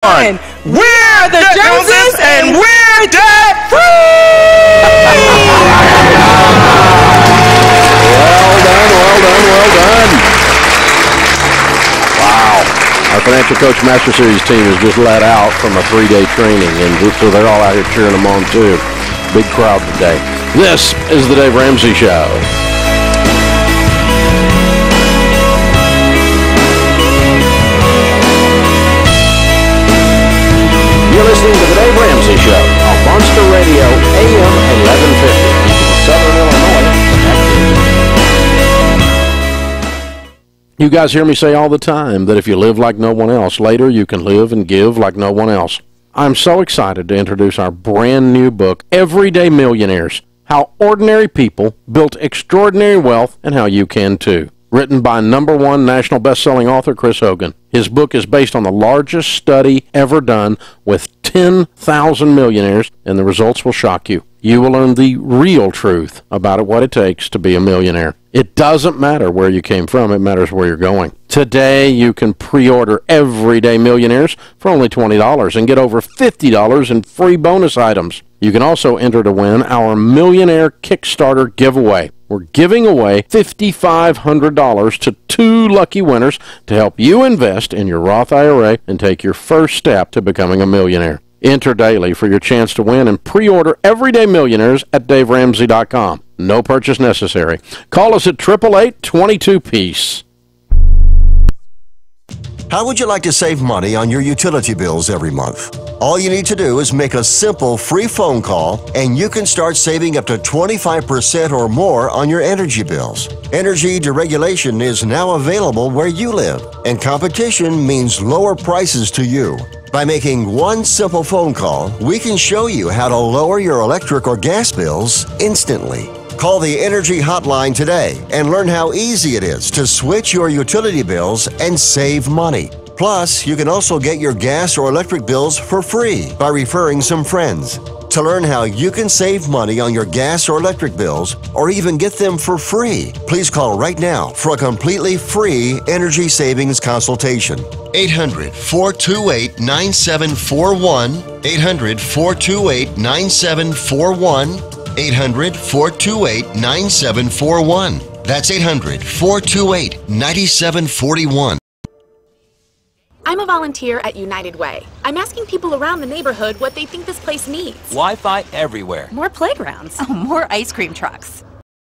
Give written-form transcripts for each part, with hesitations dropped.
We're the Joneses and we're debt free! Well done. Wow. Our Financial Coach Master Series team is just let out from a 3-day training, and so they're all out here cheering them on too. Big crowd today. This is the Dave Ramsey Show. You're listening to the Dave Ramsey Show on Monster Radio, AM 1150, keeping Southern Illinois connected. You guys hear me say all the time that if you live like no one else, later you can live and give like no one else. I'm so excited to introduce our brand new book, Everyday Millionaires, How Ordinary People Built Extraordinary Wealth and How You Can Too. Written by #1 national best-selling author Chris Hogan. His book is based on the largest study ever done with 10,000 millionaires, and the results will shock you. You will learn the real truth about what it takes to be a millionaire. It doesn't matter where you came from, it matters where you're going. Today, you can pre-order Everyday Millionaires for only $20 and get over $50 in free bonus items. You can also enter to win our Millionaire Kickstarter giveaway. We're giving away $5,500 to 2 lucky winners to help you invest in your Roth IRA and take your first step to becoming a millionaire. Enter daily for your chance to win and pre-order Everyday Millionaires at DaveRamsey.com. No purchase necessary. Call us at 888-22-PEACE. How would you like to save money on your utility bills every month? All you need to do is make a simple free phone call and you can start saving up to 25% or more on your energy bills. Energy deregulation is now available where you live, and competition means lower prices to you. By making one simple phone call, we can show you how to lower your electric or gas bills instantly. Call the Energy Hotline today and learn how easy it is to switch your utility bills and save money. Plus, you can also get your gas or electric bills for free by referring some friends. To learn how you can save money on your gas or electric bills, or even get them for free, please call right now for a completely free energy savings consultation. 800-428-9741, 800-428-9741, 800-428-9741. That's 800-428-9741. I'm a volunteer at United Way. I'm asking people around the neighborhood what they think this place needs. Wi-Fi everywhere. More playgrounds. Oh, more ice cream trucks.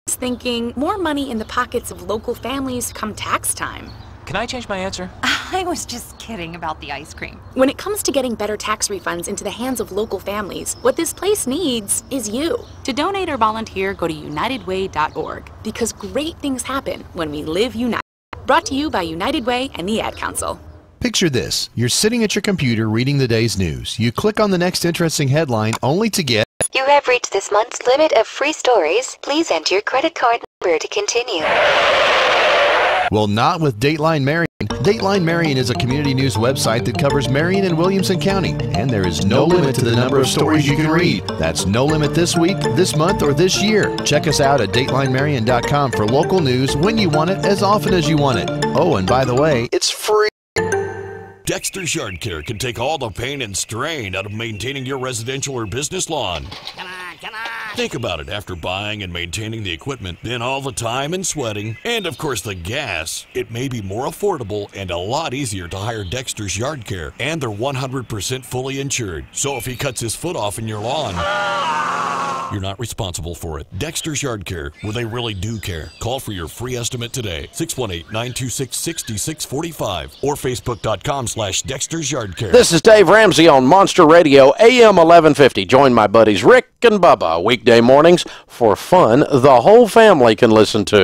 Thinking more money in the pockets of local families come tax time. Can I change my answer? I was just kidding about the ice cream. When it comes to getting better tax refunds into the hands of local families, what this place needs is you. To donate or volunteer, go to unitedway.org, because great things happen when we live united. Brought to you by United Way and the Ad Council. Picture this. You're sitting at your computer reading the day's news. You click on the next interesting headline only to get... You have reached this month's limit of free stories. Please enter your credit card number to continue. Well, not with Dateline Marion. Dateline Marion is a community news website that covers Marion and Williamson County, and there is no limit to the number of stories you can read. That's no limit this week, this month, or this year. Check us out at DatelineMarion.com for local news when you want it, as often as you want it. Oh, and by the way, it's free. Dexter's Yard Care can take all the pain and strain out of maintaining your residential or business lawn. Come on. Think about it. After buying and maintaining the equipment, then all the time and sweating, and of course the gas, it may be more affordable and a lot easier to hire Dexter's Yard Care, and they're 100% fully insured. So if he cuts his foot off in your lawn, you're not responsible for it. Dexter's Yard Care, where they really do care. Call for your free estimate today, 618-926-6645, or facebook.com/Dexter's Yard Care. This is Dave Ramsey on Monster Radio, AM 1150. Join my buddies Rick and Bubba weekday mornings for fun the whole family can listen to.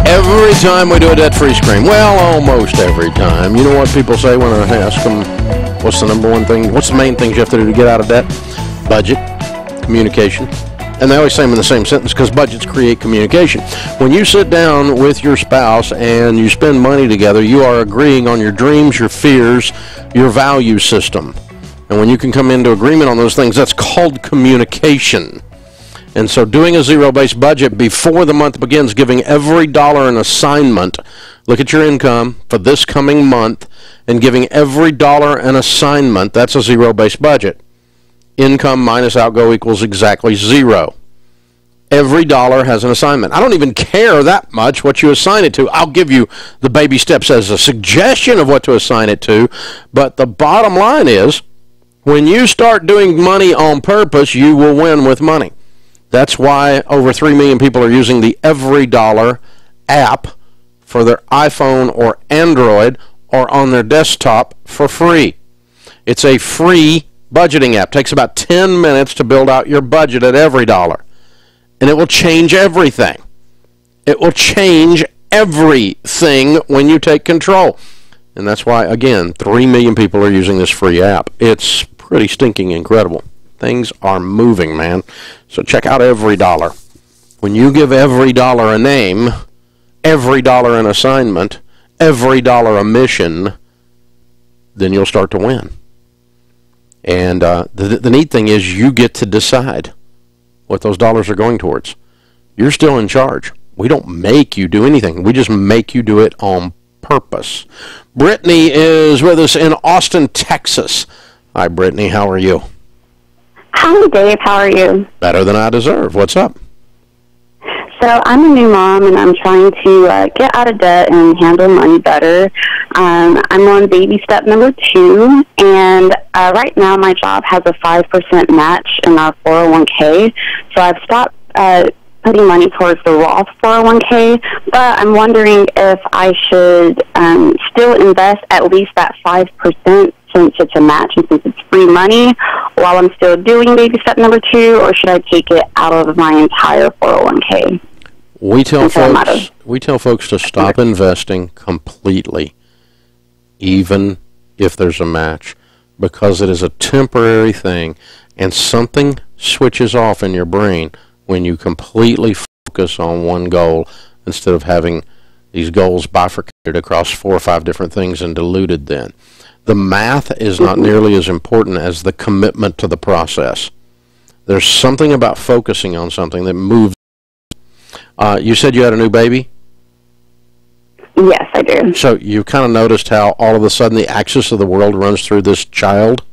Every time we do a debt-free scream, well, almost every time. You know what people say when I ask them, what's the number one thing, what's the main things you have to do to get out of debt? Budget, communication. And they always say them in the same sentence because budgets create communication. When you sit down with your spouse and you spend money together, you are agreeing on your dreams, your fears, your value system. And when you can come into agreement on those things, that's called communication. And so doing a zero-based budget before the month begins, giving every dollar an assignment, look at your income for this coming month, and giving every dollar an assignment, that's a zero-based budget. Income minus outgo equals exactly zero. Every dollar has an assignment. I don't even care that much what you assign it to. I'll give you the baby steps as a suggestion of what to assign it to, but the bottom line is, when you start doing money on purpose, you will win with money. That's why over 3 million people are using the Every Dollar app for their iPhone or Android or on their desktop for free. It's a free budgeting app. It takes about 10 minutes to build out your budget at Every Dollar. And it will change everything. It will change everything when you take control. And that's why, again, 3 million people are using this free app. It's pretty stinking incredible. Things are moving, man. So check out Every Dollar. When you give every dollar a name, every dollar an assignment, every dollar a mission, then you'll start to win. And the neat thing is you get to decide what those dollars are going towards. You're still in charge. We don't make you do anything. We just make you do it on purpose. Brittany is with us in Austin, Texas. Hi, Brittany. How are you? Hi, Dave. How are you? Better than I deserve. What's up? So I'm a new mom, and I'm trying to get out of debt and handle money better. I'm on baby step number 2, and right now my job has a 5% match in our 401k, so I've stopped putting money towards the Roth 401k, but I'm wondering if I should still invest at least that 5% since it's a match and since it's free money while I'm still doing baby step number 2, or should I take it out of my entire 401k? We tell folks to stop investing completely, even if there's a match, because it is a temporary thing, and something switches off in your brain when you completely focus on one goal instead of having these goals bifurcated across 4 or 5 different things and diluted then. The math is not nearly as important as the commitment to the process. There's something about focusing on something that moves. You said you had a new baby? Yes, I do. So you kind of noticed how all of a sudden the axis of the world runs through this child?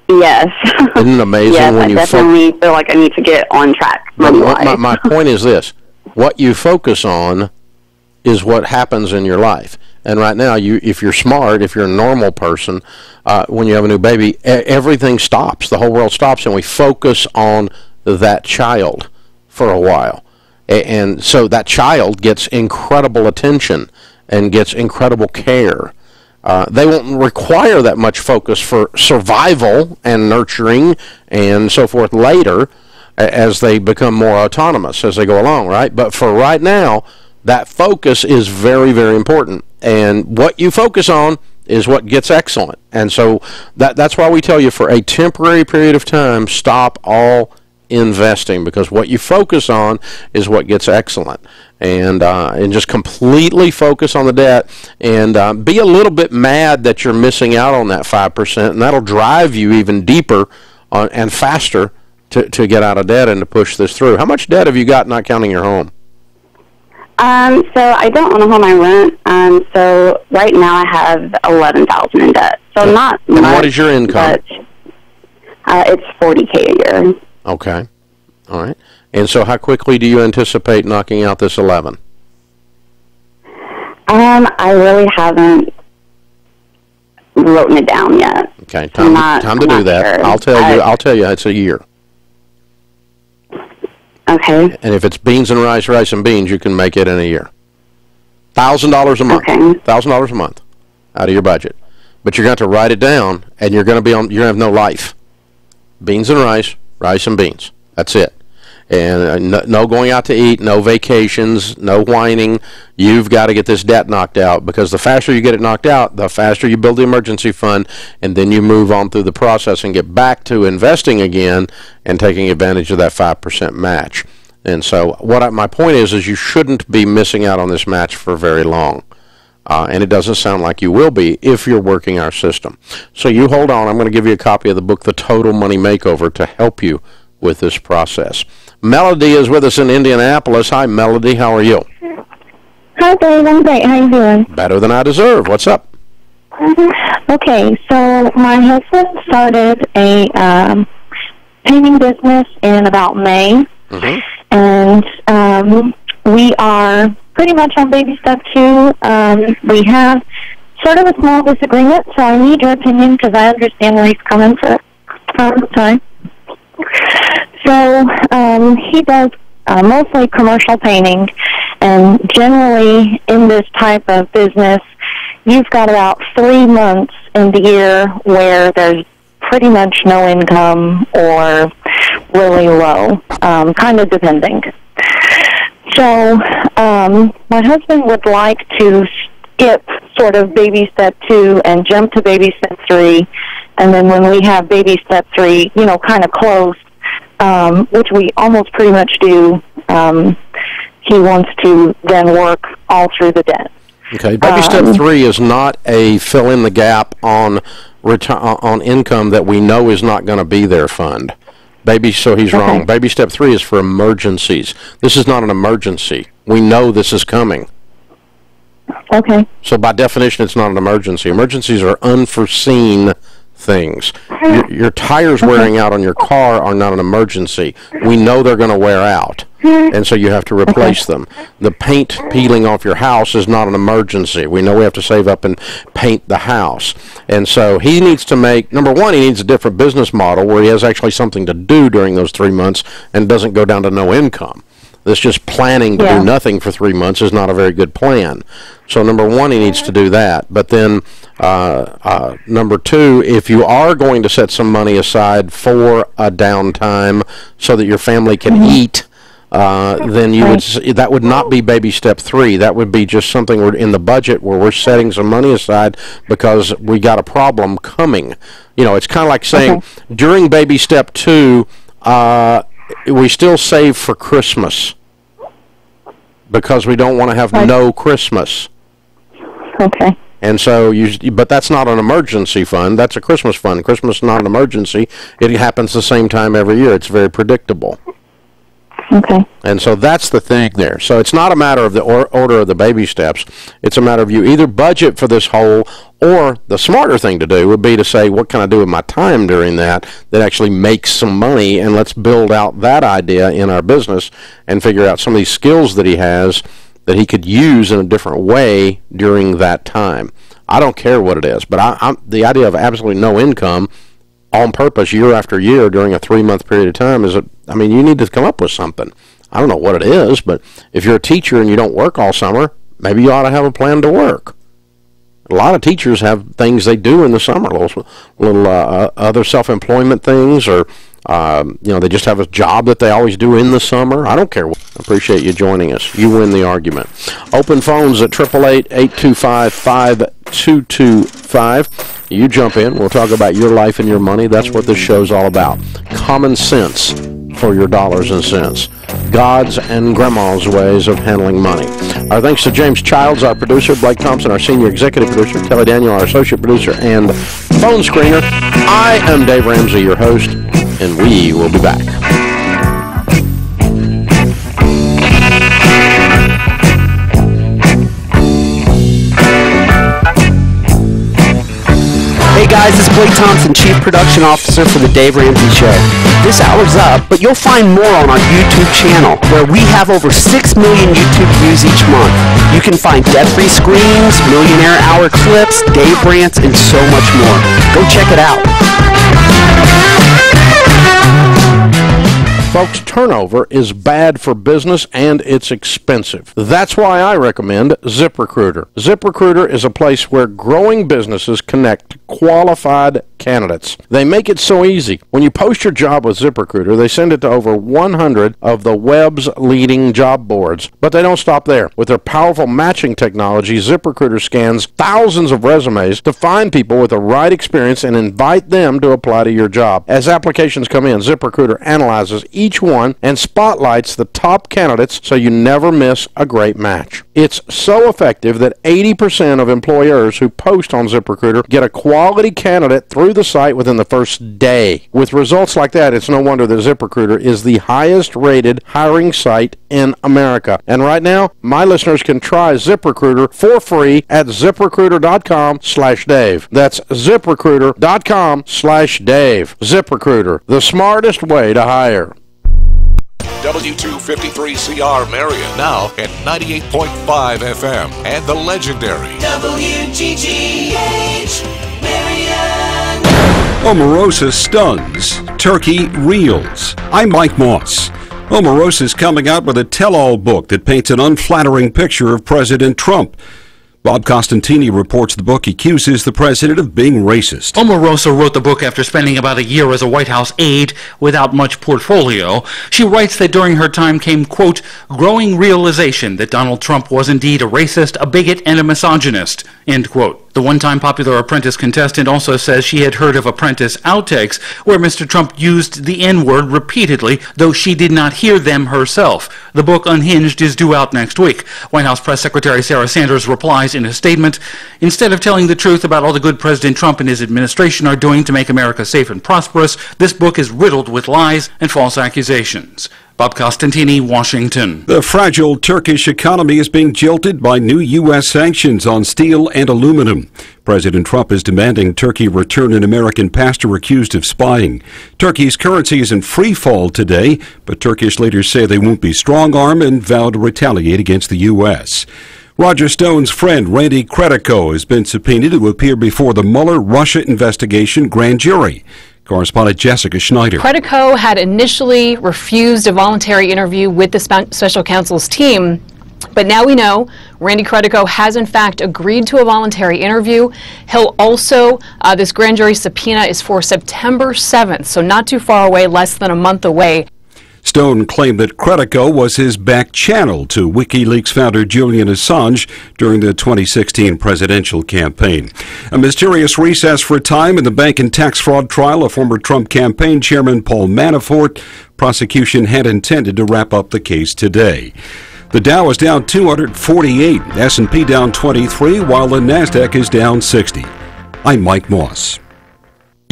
Yes. Isn't it amazing? Yes, when I you definitely feel like I need to get on track. My point is this. What you focus on is what happens in your life. And right now, if you're smart, if you're a normal person, when you have a new baby, everything stops. The whole world stops, and we focus on that child for a while. And so that child gets incredible attention and gets incredible care. They won't require that much focus for survival and nurturing and so forth later as they become more autonomous as they go along, right? But for right now, that focus is very, very important. And what you focus on is what gets excellent. And so that's why we tell you for a temporary period of time, stop all investing, because what you focus on is what gets excellent. And just completely focus on the debt, and be a little bit mad that you're missing out on that 5%, and that'll drive you even deeper and faster to get out of debt and to push this through. How much debt have you got, not counting your home? So I don't own a home, I rent. So right now I have $11,000 in debt. So not much. And what is your income? It's $40K a year. Okay. All right. And so how quickly do you anticipate knocking out this 11? I really haven't written it down yet. Okay. Time to do that. Sure. I'll tell you it's a year. Okay. And if it's beans and rice and beans, you can make it in a year. $1,000 a month. Okay. $1,000 a month out of your budget. But you're going to have to write it down, and you're going to have no life. Beans and rice and beans. That's it. And no going out to eat, no vacations, no whining. You've got to get this debt knocked out, because the faster you get it knocked out, the faster you build the emergency fund, and then you move on through the process and get back to investing again and taking advantage of that 5% match. And so my point is you shouldn't be missing out on this match for very long. And it doesn't sound like you will be if you're working our system. So you hold on. I'm going to give you a copy of the book, The Total Money Makeover, to help you with this process. Melody is with us in Indianapolis. Hi, Melody. How are you? Hi, Dave. I'm great. How you doing? Better than I deserve. What's up? Okay, so my husband started a painting business in about May, and we are pretty much on baby step 2. We have sort of a small disagreement, so I need your opinion because I understand where he's coming from. Sorry. So he does mostly commercial painting, and generally in this type of business, you've got about 3 months in the year where there's pretty much no income or really low, kind of depending. So my husband would like to skip sort of baby step 2 and jump to baby step 3, and then when we have baby step 3, you know, kind of close, which we almost pretty much do, he wants to then work all through the debt. Okay, baby step 3 is not a fill in the gap on income that we know is not going to be there fund. So he's wrong. Baby step 3 is for emergencies. This is not an emergency. We know this is coming. Okay. So by definition, it's not an emergency. Emergencies are unforeseen things. Your tires wearing out on your car are not an emergency. We know they're going to wear out, and so you have to replace them. The paint peeling off your house is not an emergency. We know we have to save up and paint the house. And so he needs to make, number one, he needs a different business model where he has actually something to do during those 3 months and doesn't go down to no income. This just planning to do nothing for 3 months is not a very good plan. So number one, he needs to do that. But then number two, if you are going to set some money aside for a downtime so that your family can eat, then you would that would not be baby step 3. That would be just something we're in the budget where we're setting some money aside because we got a problem coming. You know, it's kind of like saying during baby step 2, we still save for Christmas because we don't want to have no Christmas. Okay. And so, but that's not an emergency fund. That's a Christmas fund. Christmas is not an emergency. It happens the same time every year. It's very predictable. Okay. And so that's the thing there. So it's not a matter of the order of the baby steps. It's a matter of you either budget for this whole, or the smarter thing to do would be to say, what can I do with my time during that actually makes some money, and let's build out that idea in our business and figure out some of these skills that he has that he could use in a different way during that time. I don't care what it is, but the idea of absolutely no income on purpose year after year during a 3-month period of time you need to come up with something. I don't know what it is, but if you're a teacher and you don't work all summer, maybe you ought to have a plan to work. A lot of teachers have things they do in the summer, little other self-employment things, or they just have a job that they always do in the summer. I don't care. I appreciate you joining us. You win the argument. Open phones at 888-825-5225. You jump in. We'll talk about your life and your money. That's what this show's all about. Common sense for your dollars and cents. God's and Grandma's ways of handling money. Our thanks to James Childs, our producer, Blake Thompson, our senior executive producer, Kelly Daniel, our associate producer and phone screener. I am Dave Ramsey, your host, and we will be back. Hey guys, this is Blake Thompson, Chief Production Officer for The Dave Ramsey Show. This hour's up, but you'll find more on our YouTube channel, where we have over 6 million YouTube views each month. You can find debt-free screens, millionaire hour clips, Dave rants, and so much more. Go check it out. Folks, turnover is bad for business and it's expensive. That's why I recommend ZipRecruiter. ZipRecruiter is a place where growing businesses connect qualified candidates. They make it so easy. When you post your job with ZipRecruiter, they send it to over 100 of the web's leading job boards. But they don't stop there. With their powerful matching technology, ZipRecruiter scans thousands of resumes to find people with the right experience and invite them to apply to your job. As applications come in, ZipRecruiter analyzes each one and spotlights the top candidates so you never miss a great match. It's so effective that 80% of employers who post on ZipRecruiter get a quality candidate through the site within the first day. With results like that, it's no wonder that ZipRecruiter is the highest rated hiring site in America. And right now, my listeners can try ZipRecruiter for free at ZipRecruiter.com/Dave. That's ZipRecruiter.com/Dave. ZipRecruiter, the smartest way to hire. W253CR Marion, now at 98.5 FM, and the legendary WGGH Marion. Omarosa stuns, turkey reels. I'm Mike Moss. Omarosa is coming out with a tell-all book that paints an unflattering picture of President Trump. Bob Costantini reports the book accuses the president of being racist. Omarosa wrote the book after spending about a year as a White House aide without much portfolio. She writes that during her time came, quote, growing realization that Donald Trump was indeed a racist, a bigot, and a misogynist, end quote. The one-time popular Apprentice contestant also says she had heard of Apprentice outtakes where Mr. Trump used the N-word repeatedly, though she did not hear them herself. The book, Unhinged, is due out next week. White House Press Secretary Sarah Sanders replies in a statement, instead of telling the truth about all the good President Trump and his administration are doing to make America safe and prosperous, this book is riddled with lies and false accusations. Bob Costantini, Washington. The fragile Turkish economy is being jilted by new U.S. sanctions on steel and aluminum. President Trump is demanding Turkey return an American pastor accused of spying. Turkey's currency is in free fall today, but Turkish leaders say they won't be strong-armed and vow to retaliate against the U.S. Roger Stone's friend Randy Credico has been subpoenaed to appear before the Mueller Russia investigation grand jury. Correspondent Jessica Schneider. Credico had initially refused a voluntary interview with the special counsel's team, but now we know Randy Credico has in fact agreed to a voluntary interview. He'll also, this grand jury subpoena is for September 7th, so not too far away, less than a month away. Stone claimed that Credico was his back channel to WikiLeaks founder Julian Assange during the 2016 presidential campaign. A mysterious recess for time in the bank and tax fraud trial of former Trump campaign chairman Paul Manafort. Prosecution had intended to wrap up the case today. The Dow is down 248, S&P down 23, while the NASDAQ is down 60. I'm Mike Moss.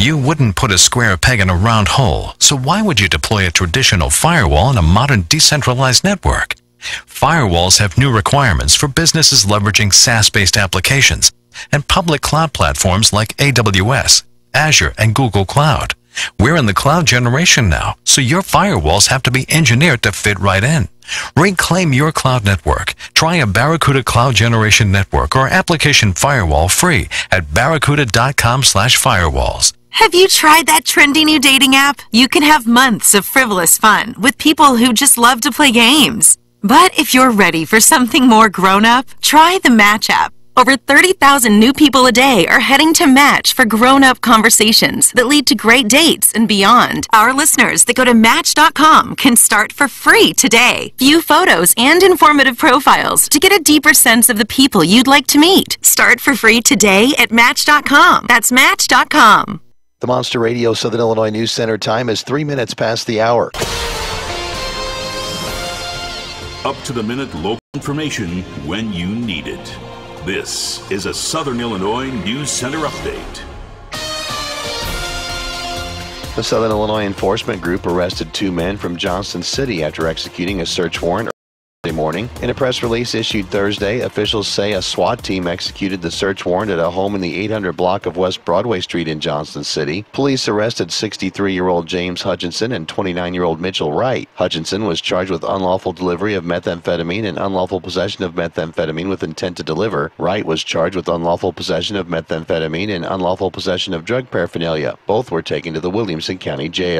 You wouldn't put a square peg in a round hole, so why would you deploy a traditional firewall in a modern decentralized network? Firewalls have new requirements for businesses leveraging SaaS-based applications and public cloud platforms like AWS, Azure, and Google Cloud. We're in the cloud generation now, so your firewalls have to be engineered to fit right in. Reclaim your cloud network. Try a Barracuda Cloud Generation Network or application firewall free at barracuda.com/firewalls. Have you tried that trendy new dating app? You can have months of frivolous fun with people who just love to play games. But if you're ready for something more grown-up, try the Match app. Over 30,000 new people a day are heading to Match for grown-up conversations that lead to great dates and beyond. Our listeners that go to Match.com can start for free today. View photos and informative profiles to get a deeper sense of the people you'd like to meet. Start for free today at Match.com. That's Match.com. The Monster Radio Southern Illinois News Center time is 3 minutes past the hour. Up-to-the-minute local information when you need it. This is a Southern Illinois News Center update. The Southern Illinois Enforcement Group arrested 2 men from Johnson City after executing a search warrant morning. In a press release issued Thursday, officials say a SWAT team executed the search warrant at a home in the 800 block of West Broadway Street in Johnson City. Police arrested 63-year-old James Hutchinson and 29-year-old Mitchell Wright. Hutchinson was charged with unlawful delivery of methamphetamine and unlawful possession of methamphetamine with intent to deliver. Wright was charged with unlawful possession of methamphetamine and unlawful possession of drug paraphernalia. Both were taken to the Williamson County Jail.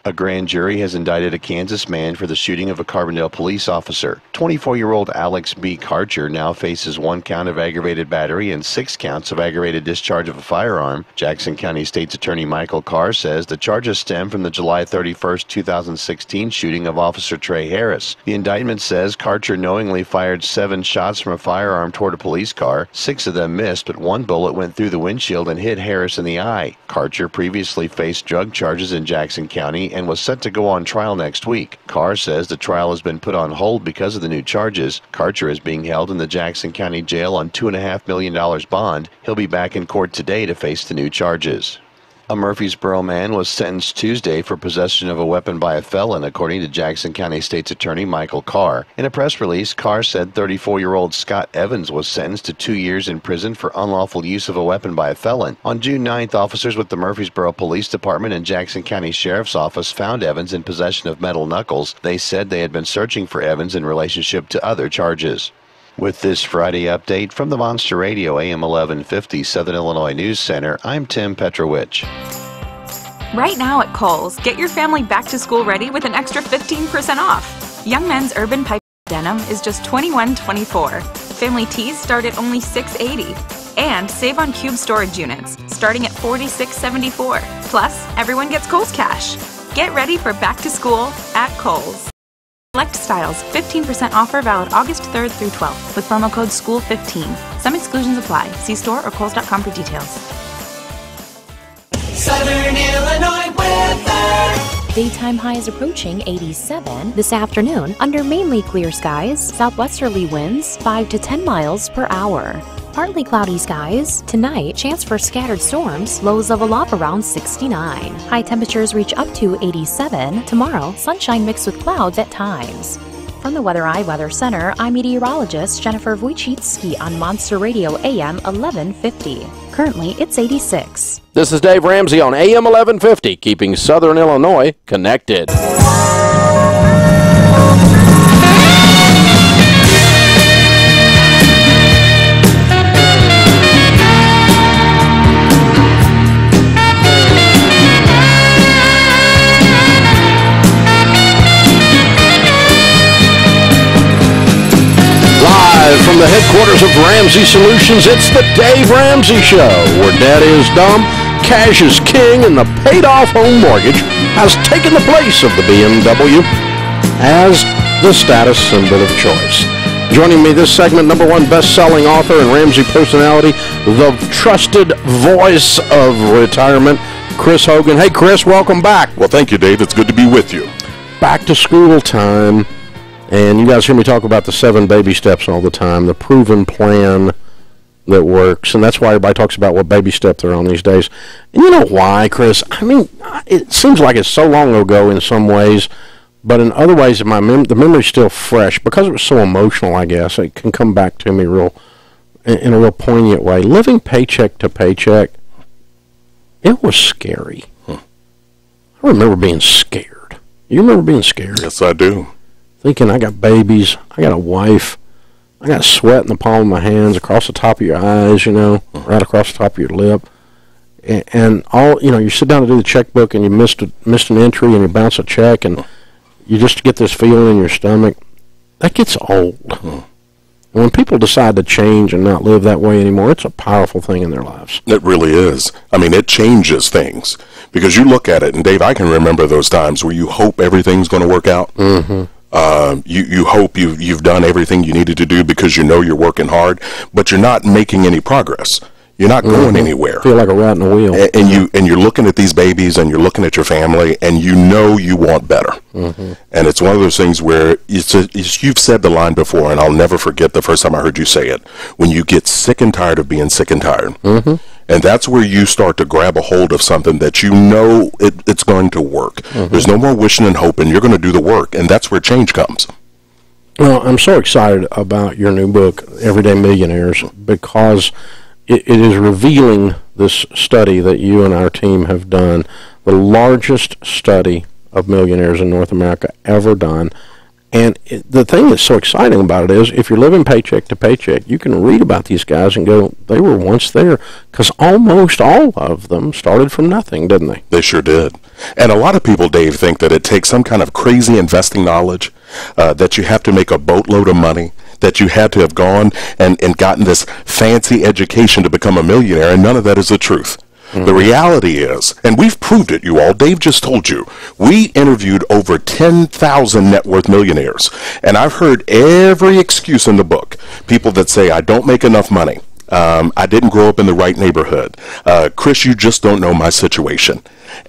A grand jury has indicted a Kansas man for the shooting of a Carbondale police officer. 24-year-old Alex B. Karcher now faces 1 count of aggravated battery and 6 counts of aggravated discharge of a firearm. Jackson County State's Attorney Michael Carr says the charges stem from the July 31, 2016 shooting of Officer Trey Harris. The indictment says Karcher knowingly fired 7 shots from a firearm toward a police car. 6 of them missed, but 1 bullet went through the windshield and hit Harris in the eye. Karcher previously faced drug charges in Jackson County County and was set to go on trial next week. Carr says the trial has been put on hold because of the new charges. Karcher is being held in the Jackson County Jail on $2.5 million bond. He'll be back in court today to face the new charges. A Murfreesboro man was sentenced Tuesday for possession of a weapon by a felon, according to Jackson County State's Attorney Michael Carr. In a press release, Carr said 34-year-old Scott Evans was sentenced to 2 years in prison for unlawful use of a weapon by a felon. On June 9th, officers with the Murfreesboro Police Department and Jackson County Sheriff's Office found Evans in possession of metal knuckles. They said they had been searching for Evans in relationship to other charges. With this Friday update from the Monster Radio AM 1150 Southern Illinois News Center, I'm Tim Petrowicz. Right now at Kohl's, get your family back to school ready with an extra 15% off. Young men's urban pipe denim is just $21.24. Family tees start at only $6.80. And save on cube storage units, starting at $46.74. Plus, everyone gets Kohl's cash. Get ready for back to school at Kohl's. Select styles, 15% offer valid August 3rd through 12th with promo code SCHOOL15. Some exclusions apply. See store or kohls.com for details. Southern Illinois weather. Daytime highs approaching 87 this afternoon under mainly clear skies, southwesterly winds 5 to 10 miles per hour. Partly cloudy skies. Tonight, chance for scattered storms, lows level off around 69. High temperatures reach up to 87. Tomorrow, sunshine mixed with clouds at times. From the Weather Eye Weather Center, I'm meteorologist Jennifer Wojcicki on Monster Radio AM 1150. Currently, it's 86. This is Dave Ramsey on AM 1150, keeping Southern Illinois connected. Live from the headquarters of Ramsey Solutions, it's the Dave Ramsey Show, where debt is dumb, cash is king, and the paid-off home mortgage has taken the place of the BMW as the status symbol of choice. Joining me this segment, number one best-selling author and Ramsey personality, the trusted voice of retirement, Chris Hogan. Hey, Chris, welcome back. Well, thank you, Dave. It's good to be with you. Back to school time. And you guys hear me talk about the 7 baby steps all the time, the proven plan that works. And that's why everybody talks about what baby step they're on these days. And you know why, Chris? I mean, it seems like it's so long ago in some ways, but in other ways, the memory's still fresh. Because it was so emotional, I guess, it can come back to me in a real poignant way. Living paycheck to paycheck, it was scary. I remember being scared. You remember being scared? Yes, I do. Thinking, I got babies, I got a wife, I got sweat in the palm of my hands, across the top of your eyes, you know, right across the top of your lip. And all, you know, you sit down to do the checkbook and you missed an entry and you bounce a check and you just get this feeling in your stomach. That gets old. And when people decide to change and not live that way anymore, it's a powerful thing in their lives. It really is. I mean, it changes things. Because you look at it, and Dave, I can remember those times where you hope everything's going to work out. Mm-hmm. You hope you've done everything you needed to do because you know you're working hard, but you're not making any progress. You're not going anywhere. Feel like a rat in a wheel. And you're looking at these babies and you're looking at your family and you know you want better. Mm-hmm. And it's one of those things where you've said the line before, and I'll never forget the first time I heard you say it. When you get sick and tired of being sick and tired. Mm-hmm. And that's where you start to grab a hold of something that you know it's going to work. Mm-hmm. There's no more wishing and hoping. You're going to do the work, and that's where change comes. Well, I'm so excited about your new book, Everyday Millionaires, because it is revealing this study that you and our team have done, the largest study of millionaires in North America ever done. And the thing that's so exciting about it is, if you're living paycheck to paycheck, you can read about these guys and go, they were once there, because almost all of them started from nothing, didn't they? They sure did. And a lot of people, Dave, think that it takes some kind of crazy investing knowledge, that you have to make a boatload of money, that you had to have gone and gotten this fancy education to become a millionaire, and none of that is the truth. Mm-hmm. The reality is, and we've proved it, you all, Dave just told you, we interviewed over 10,000 net worth millionaires, and I've heard every excuse in the book. People that say, I don't make enough money. I didn't grow up in the right neighborhood. Chris, you just don't know my situation.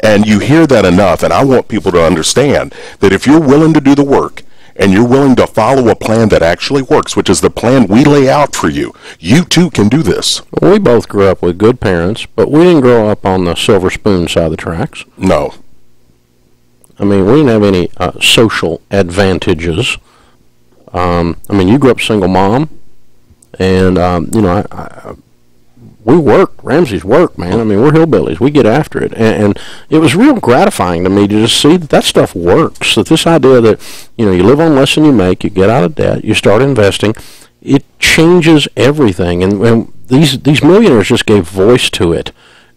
And you hear that enough, and I want people to understand that if you're willing to do the work and you're willing to follow a plan that actually works, which is the plan we lay out for you, you too can do this. Well, we both grew up with good parents, but we didn't grow up on the silver spoon side of the tracks. No. I mean, we didn't have any social advantages. I mean, you grew up single mom, and, you know, we work. Ramsey's work, man. I mean, we're hillbillies. We get after it. And it was real gratifying to me to just see that stuff works. That this idea that, you know, you live on less than you make, you get out of debt, you start investing, it changes everything. And these millionaires just gave voice to it.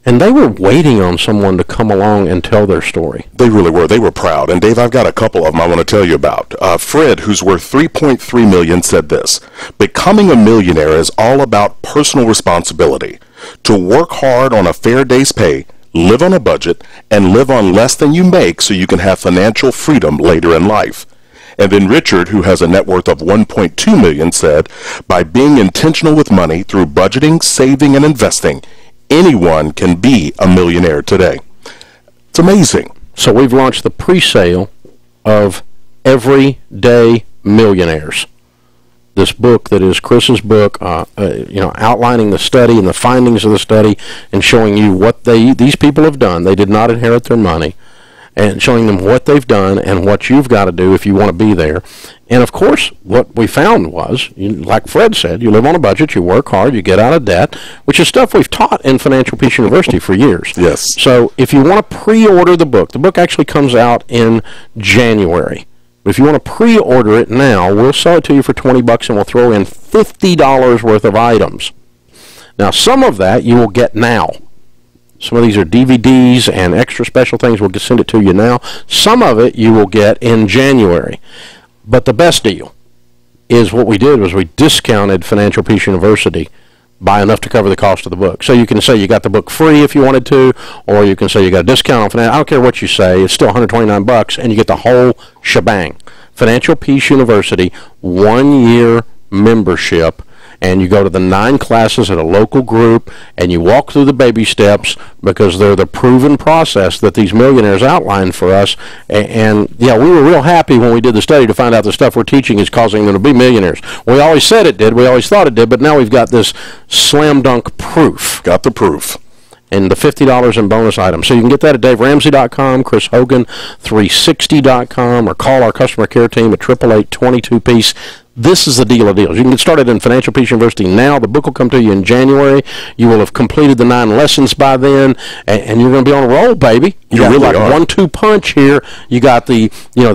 And they were waiting on someone to come along and tell their story. They really were. They were proud. And Dave, I've got a couple of them I want to tell you about. Fred, who's worth $3.3 million, said this: becoming a millionaire is all about personal responsibility. To work hard on a fair day's pay, live on a budget, and live on less than you make so you can have financial freedom later in life. And then Richard, who has a net worth of $1.2 million, said, by being intentional with money through budgeting, saving, and investing, anyone can be a millionaire today. It's amazing. So we've launched the pre-sale of Everyday Millionaires. This book that is Chris's book, you know, outlining the study and the findings of the study and showing you what these people have done. They did not inherit their money, and showing them what they've done and what you've got to do if you want to be there. And, of course, what we found was, like Fred said, you live on a budget, you work hard, you get out of debt, which is stuff we've taught in Financial Peace University for years. Yes. So if you want to pre-order the book actually comes out in January. But if you want to pre-order it now, we'll sell it to you for $20 and we'll throw in $50 worth of items. Now, some of that you will get now. Some of these are DVDs and extra special things. We'll send it to you now. Some of it you will get in January. But the best deal is what we did was we discounted Financial Peace University by enough to cover the cost of the book. So you can say you got the book free if you wanted to, or you can say you got a discount on Financial. I don't care what you say. It's still $129, and you get the whole shebang. Financial Peace University, 1-year membership, and you go to the 9 classes at a local group, and you walk through the baby steps because they're the proven process that these millionaires outlined for us. And yeah, we were real happy when we did the study to find out the stuff we're teaching is causing them to be millionaires. We always said it did. We always thought it did. But now we've got this slam dunk proof. Got the proof. And the $50 in bonus items. So you can get that at DaveRamsey.com, ChrisHogan360.com, or call our customer care team at 888-22-PEACE. This is the deal of deals. You can get started in Financial Peace University now. The book will come to you in January. You will have completed the 9 lessons by then, and you're going to be on a roll, baby. You got really like are. 1-2 punch here. You got the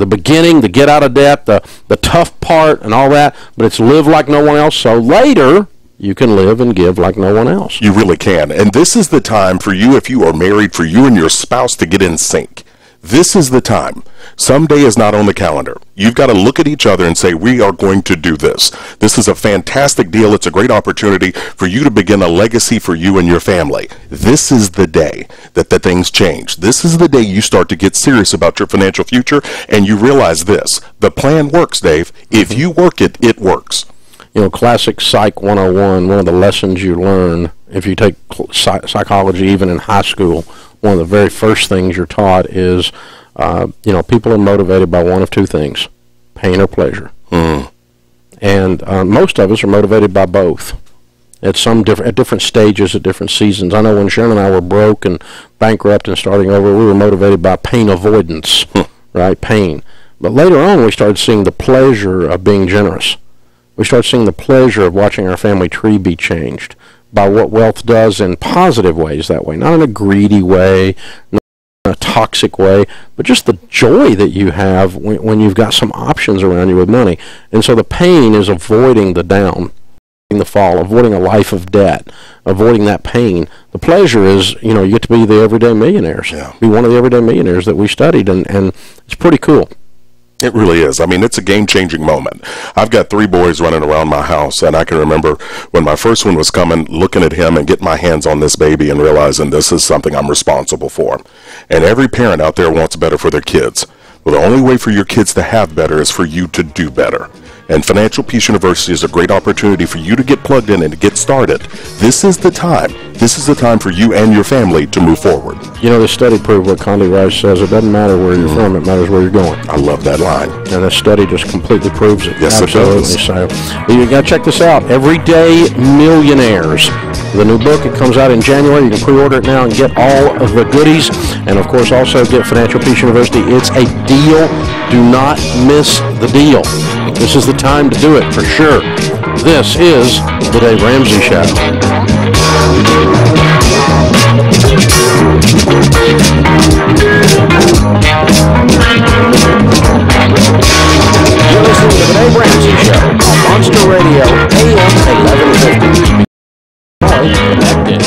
beginning, the get out of debt, the tough part, and all that. But it's live like no one else. So later, you can live and give like no one else. You really can. And this is the time for you, if you are married, for you and your spouse to get in sync. This is the time. Someday is not on the calendar. You've got to look at each other and say, we are going to do this. This is a fantastic deal. It's a great opportunity for you to begin a legacy for you and your family. This is the day that the things change. This is the day you start to get serious about your financial future, and you realize this. The plan works, Dave. If you work it, it works. You know, classic Psych 101, one of the lessons you learn if you take psychology even in high school, one of the very first things you're taught is, people are motivated by one of 2 things, pain or pleasure. And most of us are motivated by both at different stages, at different seasons. I know when Sharon and I were broke and bankrupt and starting over, we were motivated by pain avoidance, right? Pain. But later on, we started seeing the pleasure of being generous. We start seeing the pleasure of watching our family tree be changed by what wealth does in positive ways that way, not in a greedy way, not in a toxic way, but just the joy that you have when you've got some options around you with money. And so the pain is avoiding the down, the fall, avoiding a life of debt, avoiding that pain. The pleasure is, you get to be the everyday millionaires, be one of the everyday millionaires that we studied, and it's pretty cool. It really is. I mean, it's a game-changing moment. I've got 3 boys running around my house, and I can remember when my first one was coming, looking at him and getting my hands on this baby and realizing this is something I'm responsible for. And every parent out there wants better for their kids. Well, the only way for your kids to have better is for you to do better. And Financial Peace University is a great opportunity for you to get plugged in and to get started. This is the time. This is the time for you and your family to move forward. You know, the study proved what Condi Rice says. It doesn't matter where you're from. It matters where you're going. I love that line. And the study just completely proves it. Yes, absolutely. It does. So you got to check this out. Everyday Millionaires. The new book, it comes out in January. You can pre-order it now and get all of the goodies. And, of course, also get Financial Peace University. It's a deal. Do not miss the deal. This is the time to do it for sure. This is The Dave Ramsey Show. You're listening to The Dave Ramsey Show on Monster Radio, AM 1150. Connected.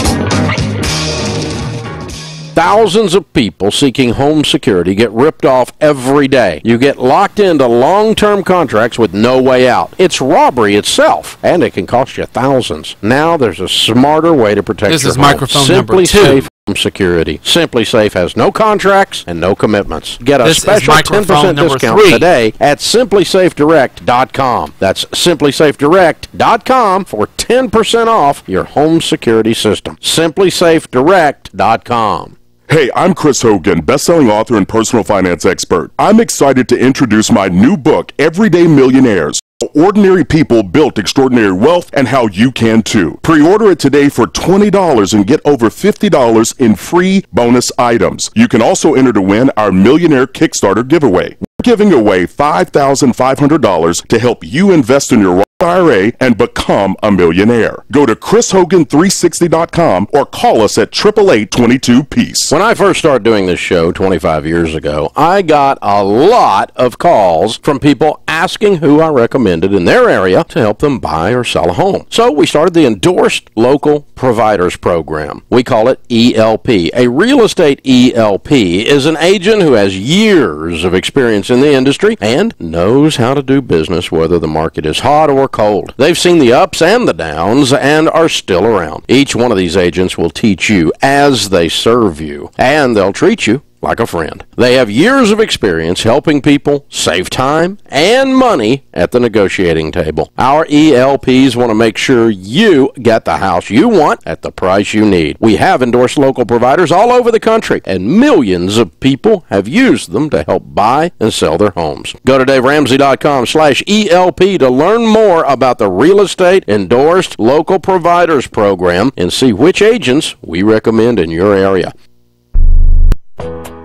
Thousands of people seeking home security get ripped off every day. You get locked into long-term contracts with no way out. It's robbery itself, and it can cost you thousands. Now there's a smarter way to protect This your is home. microphone number 2. SimpliSafe Home Security. SimpliSafe has no contracts and no commitments. Get a This is special microphone 10% number discount 3. today at SimpliSafeDirect.com. That's SimpliSafeDirect.com for 10% off your home security system. SimpliSafeDirect.com. Hey, I'm Chris Hogan, best-selling author and personal finance expert. I'm excited to introduce my new book, Everyday Millionaires. Ordinary people built extraordinary wealth and how you can too. Pre-order it today for $20 and get over $50 in free bonus items. You can also enter to win our Millionaire Kickstarter giveaway. We're giving away $5,500 to help you invest in your IRA and become a millionaire. Go to ChrisHogan360.com or call us at 888-22-PEACE. When I first started doing this show 25 years ago, I got a lot of calls from people asking who I recommended in their area to help them buy or sell a home. So we started the Endorsed Local Providers Program. We call it ELP. A real estate ELP is an agent who has years of experience in the industry and knows how to do business whether the market is hot or cold. They've seen the ups and the downs and are still around. Each one of these agents will teach you as they serve you, and they'll treat you like a friend. They have years of experience helping people save time and money at the negotiating table. Our ELPs want to make sure you get the house you want at the price you need. We have endorsed local providers all over the country, and millions of people have used them to help buy and sell their homes. Go to DaveRamsey.com/ELP to learn more about the Real Estate Endorsed Local Providers Program and see which agents we recommend in your area.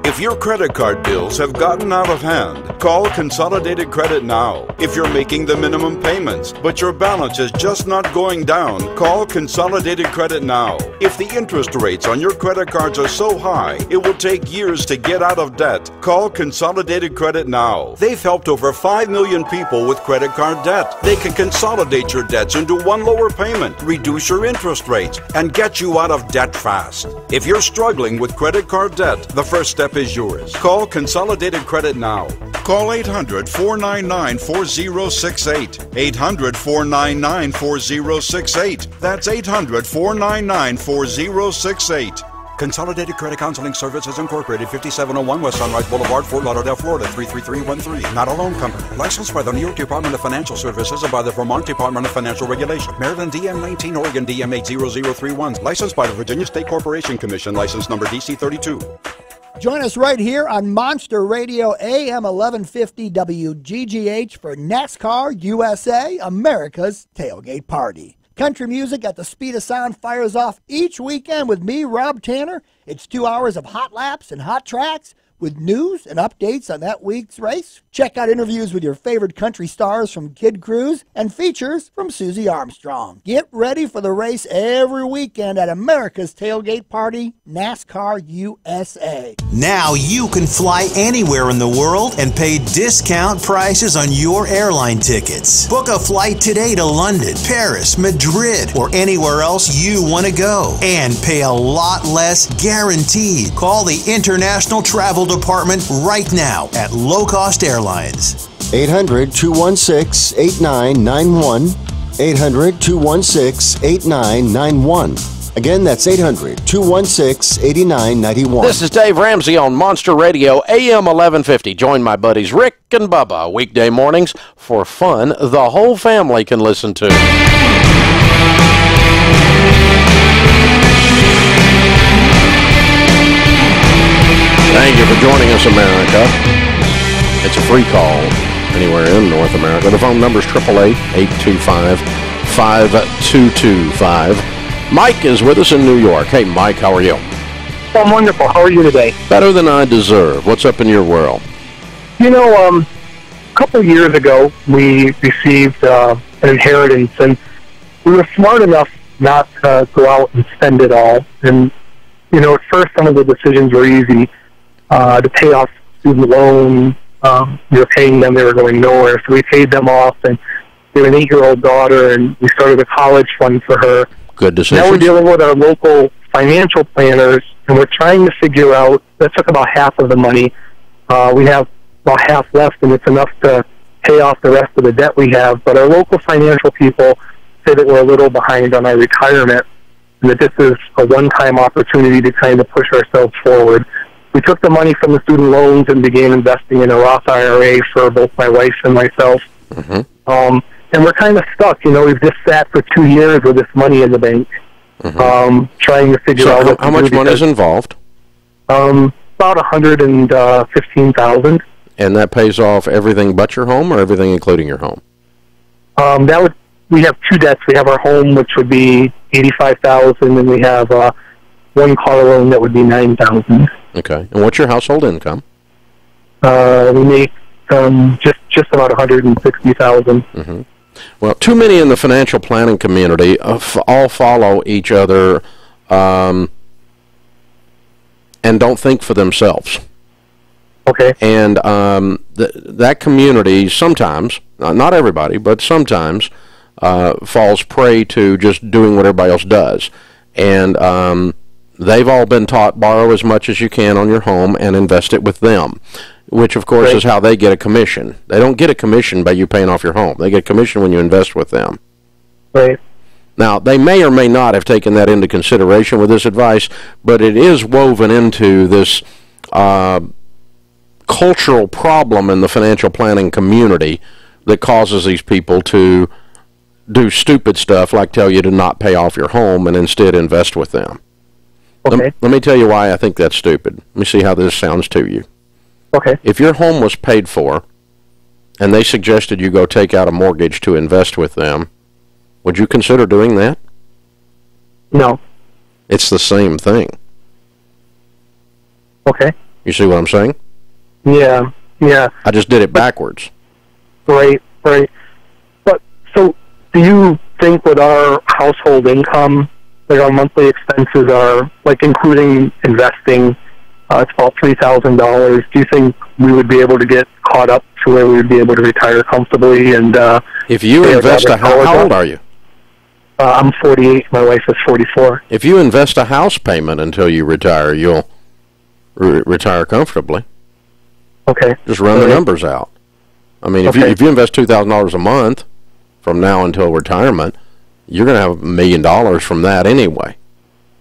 If your credit card bills have gotten out of hand, call Consolidated Credit now. If you're making the minimum payments, but your balance is just not going down, call Consolidated Credit now. If the interest rates on your credit cards are so high, it will take years to get out of debt, call Consolidated Credit now. They've helped over 5 million people with credit card debt. They can consolidate your debts into one lower payment, reduce your interest rates, and get you out of debt fast. If you're struggling with credit card debt, the first step is yours. Call Consolidated Credit now. Call 800-499-4068. 800-499-4068. That's 800-499-4068. Consolidated Credit Counseling Services Incorporated, 5701 West Sunrise Boulevard, Fort Lauderdale, Florida, 33313. Not a loan company. Licensed by the New York Department of Financial Services and by the Vermont Department of Financial Regulation. Maryland DM 19, Oregon DM 80031. Licensed by the Virginia State Corporation Commission. License number DC 32. Join us right here on Monster Radio AM 1150 WGGH for NASCAR USA, America's Tailgate Party. Country music at the speed of sound fires off each weekend with me, Rob Tanner. It's 2 hours of hot laps and hot tracks with news and updates on that week's race. Check out interviews with your favorite country stars from Kid Cruz and features from Susie Armstrong. Get ready for the race every weekend at America's Tailgate Party, NASCAR USA. Now you can fly anywhere in the world and pay discount prices on your airline tickets. Book a flight today to London, Paris, Madrid, or anywhere else you want to go and pay a lot less guaranteed. Call the International Travel Department right now at Low Cost Airlines. 800-216-8991. 800-216-8991. Again, that's 800-216-8991. This is Dave Ramsey on Monster Radio, AM 1150. Join my buddies Rick and Bubba weekday mornings for fun the whole family can listen to. Thank you for joining us, America. It's a free call anywhere in North America. The phone number is 888-825-5225. Mike is with us in New York. Hey, Mike, how are you? I'm wonderful. How are you today? Better than I deserve. What's up in your world? You know, a couple of years ago, we received an inheritance, and we were smart enough not to go out and spend it all. And, you know, at first, some of the decisions were easy. To pay off student loans, we were paying them, they were going nowhere. So we paid them off, and we have an 8-year-old daughter, and we started a college fund for her. Good decision. Now we're dealing with our local financial planners, and we're trying to figure out, that took about half of the money. We have about half left, and it's enough to pay off the rest of the debt we have. But our local financial people say that we're a little behind on our retirement, and that this is a one-time opportunity to kind of push ourselves forward. We took the money from the student loans and began investing in a Roth IRA for both my wife and myself. Mm-hmm. And we're kind of stuck. You know, we've just sat for 2 years with this money in the bank, trying to figure out what how much money is involved? About $115,000. And that pays off everything but your home, or everything including your home? We have two debts. We have our home, which would be $85,000, and we have one car loan that would be $9,000. Okay. And what's your household income? We make just about $160,000. Mm-hmm. Well, too many in the financial planning community all follow each other and don't think for themselves. Okay. And that community sometimes, not everybody, but sometimes falls prey to just doing what everybody else does. And they've all been taught borrow as much as you can on your home and invest it with them, which, of course, is how they get a commission. They don't get a commission by you paying off your home. They get a commission when you invest with them. Right. Now, they may or may not have taken that into consideration with this advice, but it is woven into this cultural problem in the financial planning community that causes these people to do stupid stuff like tell you to not pay off your home and instead invest with them. Okay. Let me tell you why I think that's stupid. Let me see how this sounds to you. Okay. If your home was paid for and they suggested you go take out a mortgage to invest with them, would you consider doing that? No. It's the same thing. Okay. You see what I'm saying? Yeah. I just did it backwards. Right. But, so, do you think with our household income, like our monthly expenses are, like including investing, it's about $3,000. Do you think we would be able to get caught up to where we would be able to retire comfortably? And if you invest how old are you? I'm 48. My wife is 44. If you invest a house payment until you retire, you'll retire comfortably. Okay. Just run the numbers out. I mean, if you invest $2,000 a month from now until retirement, you're going to have $1 million from that anyway,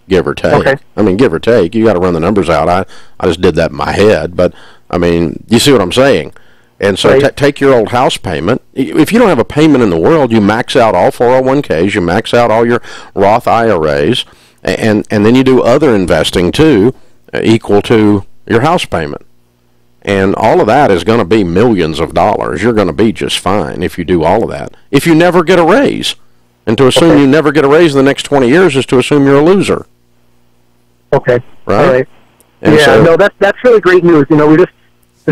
give or take. Okay. I mean, give or take. You got to run the numbers out. I just did that in my head, but I mean, you see what I'm saying? And so take your old house payment. If you don't have a payment in the world, you max out all 401ks, you max out all your Roth IRAs, and then you do other investing too, equal to your house payment. And all of that is going to be millions of dollars. You're going to be just fine if you do all of that. If you never get a raise. And to assume you never get a raise in the next 20 years is to assume you're a loser. Okay. Right? All right. And that's really great news. You know, this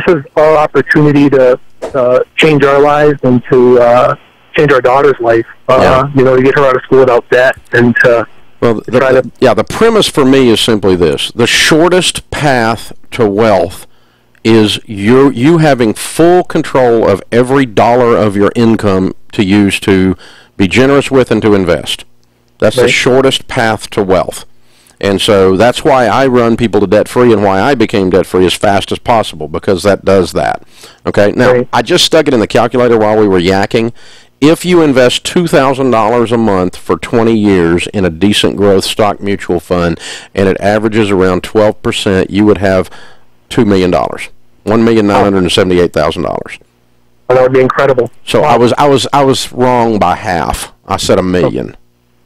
is our opportunity to change our lives and to change our daughter's life. You know, to get her out of school without debt and to the premise for me is simply this. The shortest path to wealth is you having full control of every dollar of your income to use to be generous with and to invest. That's the shortest path to wealth. And so that's why I run people to debt-free and why I became debt-free as fast as possible, because that does that. Okay? Now, I just stuck it in the calculator while we were yakking. If you invest $2,000 a month for 20 years in a decent growth stock mutual fund and it averages around 12%, you would have $2 million, $1,978,000. That would be incredible. So wow. I was wrong by half. I said $1 million.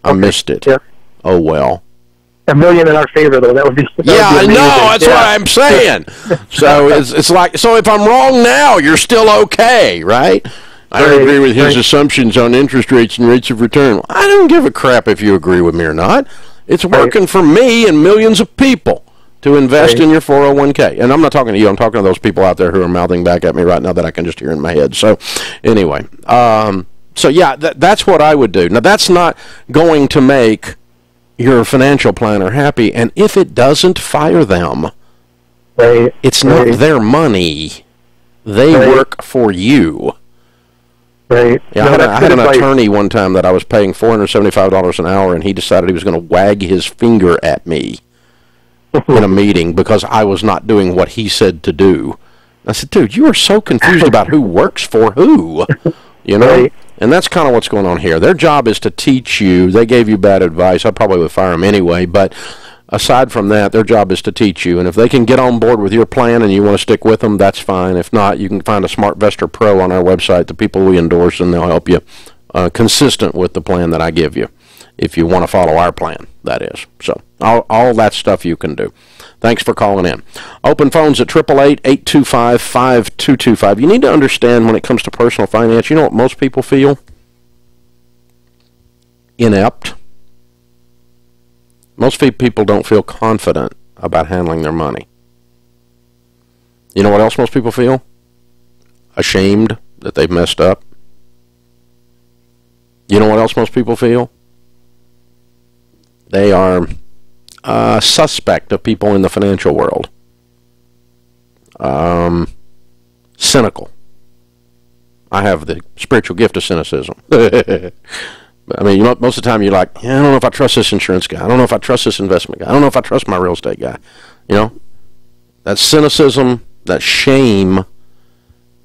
I missed it. Yeah. Oh well. $1 million in our favor, though. That would be. I know. That's what I'm saying. So it's like, so if I'm wrong now, you're still okay, right? I don't agree with his assumptions on interest rates and rates of return. I don't give a crap if you agree with me or not. It's working for me and millions of people to invest in your 401k. And I'm not talking to you. I'm talking to those people out there who are mouthing back at me right now that I can just hear in my head. So anyway, that's what I would do. Now, that's not going to make your financial planner happy. And if it doesn't, fire them. It's not their money. They work for you. Right. Yeah, I had an attorney one time that I was paying $475 an hour, and he decided he was going to wag his finger at me in a meeting because I was not doing what he said to do. I said, dude, you are so confused about who works for who, you know? Right. And that's kind of what's going on here. Their job is to teach you. They gave you bad advice. I probably would fire them anyway, but aside from that, their job is to teach you. And if they can get on board with your plan and you want to stick with them, that's fine. If not, you can find a SmartVestor Pro on our website, the people we endorse, and they'll help you consistent with the plan that I give you, if you want to follow our plan, that is. So all that stuff you can do. Thanks for calling in. Open phones at 888-825-5225. You need to understand when it comes to personal finance, you know what most people feel? Inept. Most people don't feel confident about handling their money. You know what else most people feel? Ashamed that they've messed up. You know what else most people feel? They are suspect of people in the financial world. Cynical. I have the spiritual gift of cynicism. I mean, you know, most of the time you're like, I don't know if I trust this insurance guy. I don't know if I trust this investment guy. I don't know if I trust my real estate guy. You know, that cynicism, that shame,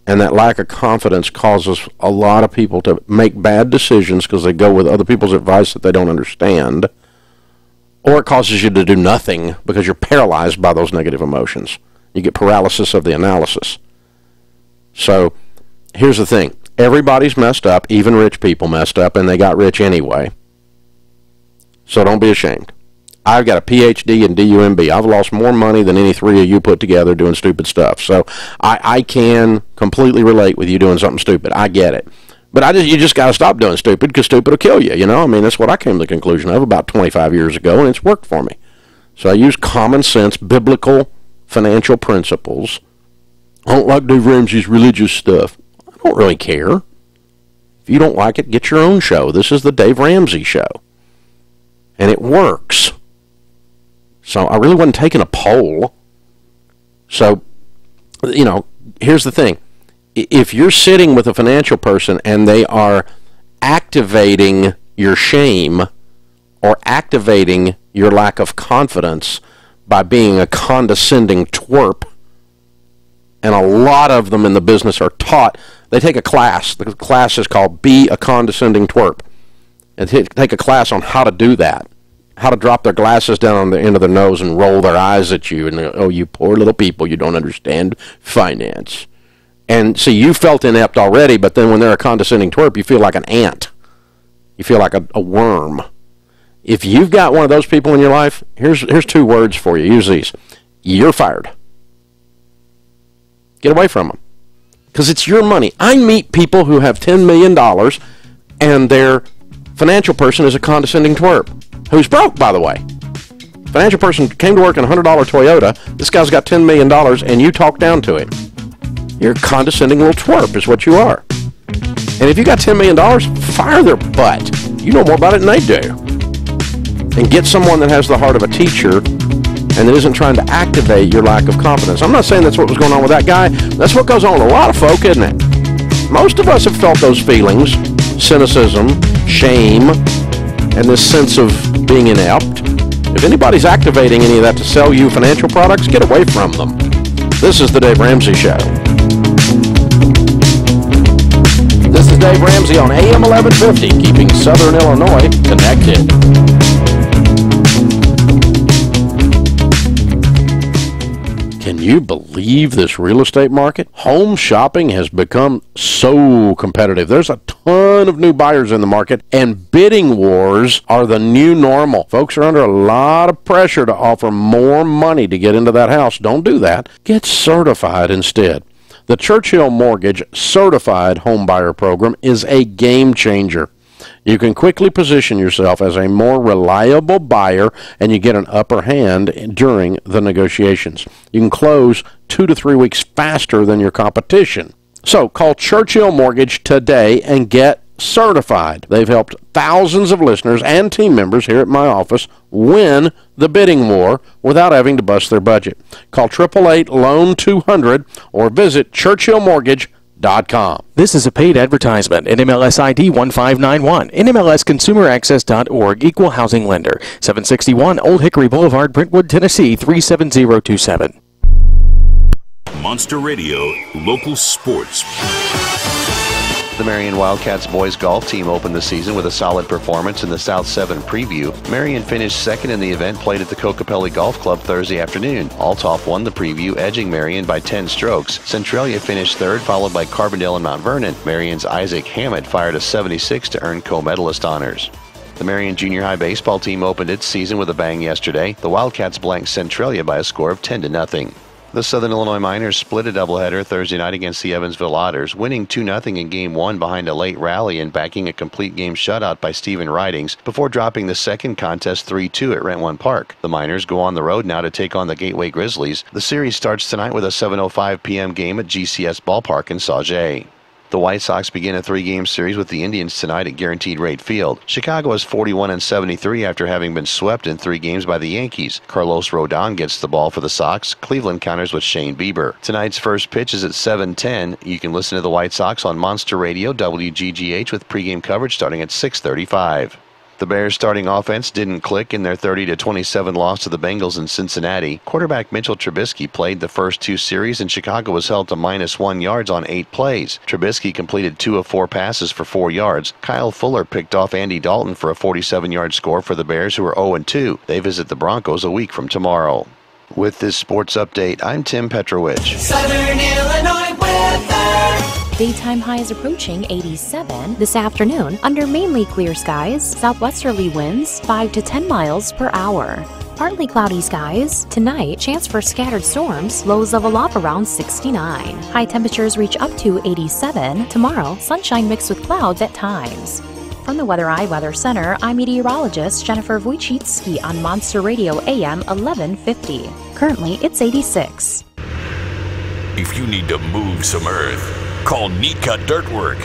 and that lack of confidence causes a lot of people to make bad decisions because they go with other people's advice that they don't understand. Or it causes you to do nothing because you're paralyzed by those negative emotions. You get paralysis of the analysis. So here's the thing. Everybody's messed up. Even rich people messed up, and they got rich anyway. So don't be ashamed. I've got a PhD in DUMB. I've lost more money than any three of you put together doing stupid stuff. So I can completely relate with you doing something stupid. I get it. But you just got to stop doing stupid because stupid will kill you, you know? I mean, that's what I came to the conclusion of about 25 years ago, and it's worked for me. So I use common sense, biblical financial principles. I don't like Dave Ramsey's religious stuff. I don't really care. If you don't like it, get your own show. This is the Dave Ramsey Show. And it works. So I really wasn't taking a poll. So, you know, here's the thing. If you're sitting with a financial person and they are activating your shame or activating your lack of confidence by being a condescending twerp, and a lot of them in the business are taught, they take a class. The class is called Be a Condescending Twerp. And take a class on how to do that, how to drop their glasses down on the end of their nose and roll their eyes at you. And, oh, you poor little people, you don't understand finance. And see, you felt inept already, but then when they're a condescending twerp, you feel like an ant. You feel like a worm. If you've got one of those people in your life, here's two words for you. Use these. You're fired. Get away from them. Because it's your money. I meet people who have $10 million, and their financial person is a condescending twerp, who's broke, by the way. Financial person came to work in a $100 Toyota. This guy's got $10 million, and you talk down to him. You're a condescending little twerp is what you are. And if you got $10 million, fire their butt. You know more about it than they do. And get someone that has the heart of a teacher and that isn't trying to activate your lack of confidence. I'm not saying that's what was going on with that guy. That's what goes on with a lot of folk, isn't it? Most of us have felt those feelings, cynicism, shame, and this sense of being inept. If anybody's activating any of that to sell you financial products, get away from them. This is the Dave Ramsey Show. This is Dave Ramsey on AM 1150, keeping Southern Illinois connected. Can you believe this real estate market? Home shopping has become so competitive. There's a ton of new buyers in the market, and bidding wars are the new normal. Folks are under a lot of pressure to offer more money to get into that house. Don't do that. Get certified instead. The Churchill Mortgage Certified Home Buyer Program is a game changer. You can quickly position yourself as a more reliable buyer, and you get an upper hand during the negotiations. You can close 2 to 3 weeks faster than your competition. So call Churchill Mortgage today and get certified. They've helped thousands of listeners and team members here at my office win the bidding war without having to bust their budget. Call 888-LOAN-200 or visit churchillmortgage.com. This is a paid advertisement. NMLS ID 1591. NMLSConsumerAccess.org. Equal housing lender. 761 Old Hickory Boulevard, Brentwood, Tennessee 37027. Monster Radio, local sports. The Marion Wildcats boys golf team opened the season with a solid performance in the South 7 preview. Marion finished second in the event played at the Kokopelli Golf Club Thursday afternoon. Althoff won the preview, edging Marion by 10 strokes. Centralia finished third, followed by Carbondale and Mount Vernon. Marion's Isaac Hammett fired a 76 to earn co-medalist honors. The Marion Junior High baseball team opened its season with a bang yesterday. The Wildcats blanked Centralia by a score of 10-0. The Southern Illinois Miners split a doubleheader Thursday night against the Evansville Otters, winning 2-0 in Game 1 behind a late rally and backing a complete game shutout by Stephen Ridings before dropping the second contest 3-2 at Rent One Park. The Miners go on the road now to take on the Gateway Grizzlies. The series starts tonight with a 7:05 p.m. game at GCS Ballpark in Sauget. The White Sox begin a 3-game series with the Indians tonight at Guaranteed Rate Field. Chicago is 41-73 after having been swept in 3 games by the Yankees. Carlos Rodon gets the ball for the Sox. Cleveland counters with Shane Bieber. Tonight's first pitch is at 7:10. You can listen to the White Sox on Monster Radio WGGH with pregame coverage starting at 6:35. The Bears' starting offense didn't click in their 30-27 loss to the Bengals in Cincinnati. Quarterback Mitchell Trubisky played the first 2 series, and Chicago was held to -1 yards on 8 plays. Trubisky completed 2 of 4 passes for 4 yards. Kyle Fuller picked off Andy Dalton for a 47-yard score for the Bears, who are 0-2. They visit the Broncos a week from tomorrow. With this sports update, I'm Tim Petrovich. Southern Illinois weather. Daytime highs approaching 87 this afternoon under mainly clear skies, southwesterly winds 5 to 10 miles per hour. Partly cloudy skies. Tonight, chance for scattered storms, lows level off around 69. High temperatures reach up to 87. Tomorrow, sunshine mixed with clouds at times. From the Weather Eye Weather Center, I'm meteorologist Jennifer Wojcicki on Monster Radio AM 1150. Currently, it's 86. If you need to move some earth, call Neat Cut Dirt Work.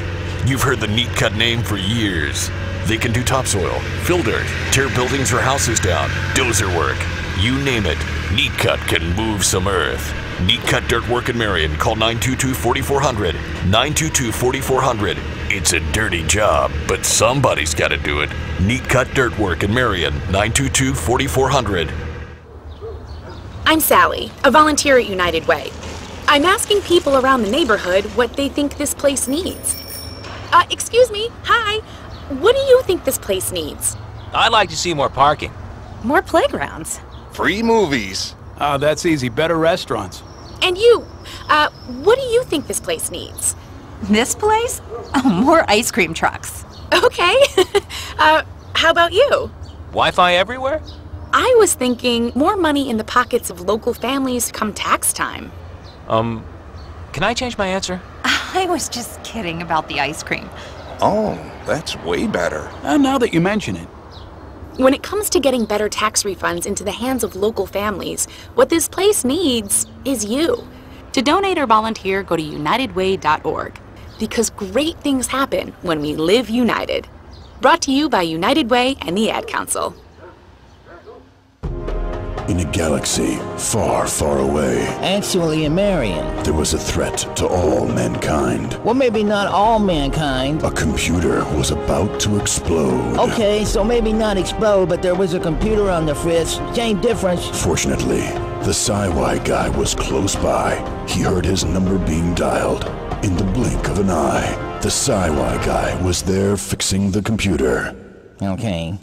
You've heard the Neat Cut name for years. They can do topsoil, fill dirt, tear buildings or houses down, dozer work. You name it, Neat Cut can move some earth. Neat Cut Dirt Work in Marion. Call 922-4400. 922-4400. It's a dirty job, but somebody's got to do it. Neat Cut Dirt Work in Marion. 922-4400. I'm Sally, a volunteer at United Way. I'm asking people around the neighborhood what they think this place needs. Excuse me, hi. What do you think this place needs? I'd like to see more parking. More playgrounds. Free movies. Oh, that's easy. Better restaurants. And you, what do you think this place needs? This place? Oh, more ice cream trucks. Okay. How about you? Wi-Fi everywhere? I was thinking more money in the pockets of local families come tax time. Can I change my answer? I was just kidding about the ice cream. Oh, that's way better. Now that you mention it. When it comes to getting better tax refunds into the hands of local families, what this place needs is you. To donate or volunteer, go to unitedway.org. Because great things happen when we live united. Brought to you by United Way and the Ad Council. In a galaxy far, far away. Actually, in Marion. There was a threat to all mankind. Well, maybe not all mankind. A computer was about to explode. Okay, so maybe not explode, but there was a computer on the fritz. Same difference. Fortunately, the Sci-Fi guy was close by. He heard his number being dialed. In the blink of an eye, the The Sci-Fi Guy was there fixing the computer. Okay.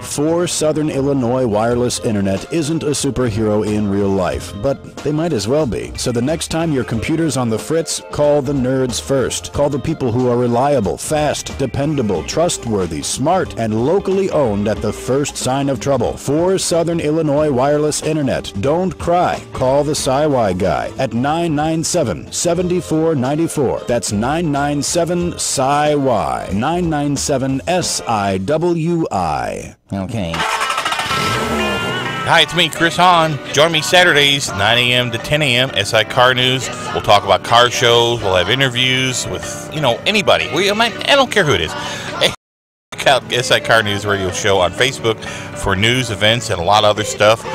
For Southern Illinois Wireless Internet isn't a superhero in real life, but they might as well be. So the next time your computer's on the fritz, call the nerds first. Call the people who are reliable, fast, dependable, trustworthy, smart, and locally owned at the first sign of trouble. For Southern Illinois Wireless Internet, don't cry. Call the Sci-Fi Guy at 997-7494. That's 997-SCI-Y. 997-SIWI. Okay. Hi, it's me, Chris Hahn. Join me Saturdays, 9 a.m. to 10 a.m. SI Car News. We'll talk about car shows. We'll have interviews with, anybody. I don't care who it is. Hey, check out SI Car News radio show on Facebook for news, events, and a lot of other stuff.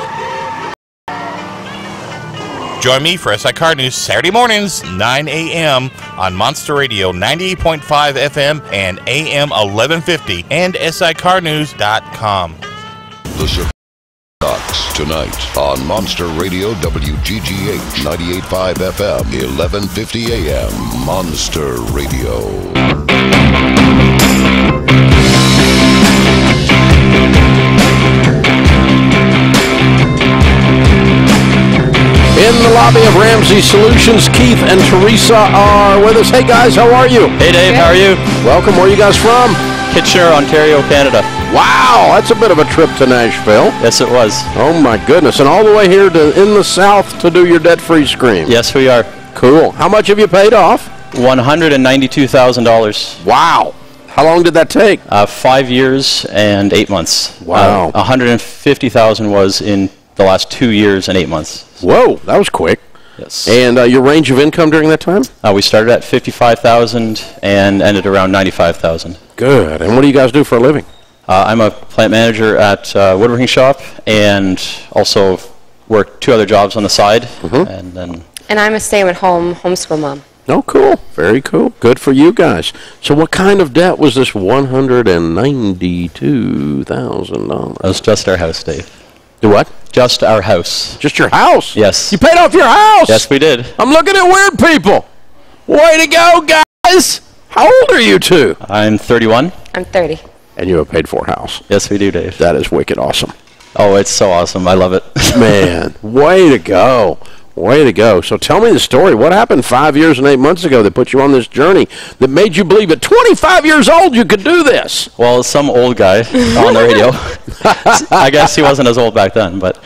Join me for SI Car News Saturday mornings, 9 a.m. on Monster Radio 98.5 FM and AM 1150 and SICarnews.com. The Chicago Ducks tonight on Monster Radio WGGH 98.5 FM 1150 AM. Monster Radio. In the lobby of Ramsey Solutions, Keith and Teresa are with us. Hey guys, how are you? Hey Dave, how are you? Welcome. Where are you guys from? Kitchener, Ontario, Canada. Wow, that's a bit of a trip to Nashville. Yes, it was. Oh my goodness, and all the way here in the South to do your debt-free scream. Yes, we are. Cool. How much have you paid off? $192,000. Wow. How long did that take? 5 years and 8 months. Wow. $150,000 was in the last 2 years and 8 months. Whoa, that was quick. Yes. And your range of income during that time? We started at $55,000 and ended around $95,000. Good. And what do you guys do for a living? I'm a plant manager at woodworking shop and also work 2 other jobs on the side. Mm-hmm. And I'm a stay-at-home homeschool mom. Oh, cool. Very cool. Good for you guys. So what kind of debt was this $192,000? That was just our house, Dave. Do what? Just our house. Just your house? Yes. You paid off your house? Yes, we did. I'm looking at weird people. Way to go, guys. How old are you two? I'm 31. I'm 30. And you have paid for a house. Yes, we do, Dave. That is wicked awesome. Oh, it's so awesome. I love it. Man, way to go. Way to go. So tell me the story. What happened 5 years and 8 months ago that put you on this journey that made you believe at 25 years old you could do this? Well, some old guy on the radio. I guess he wasn't as old back then, but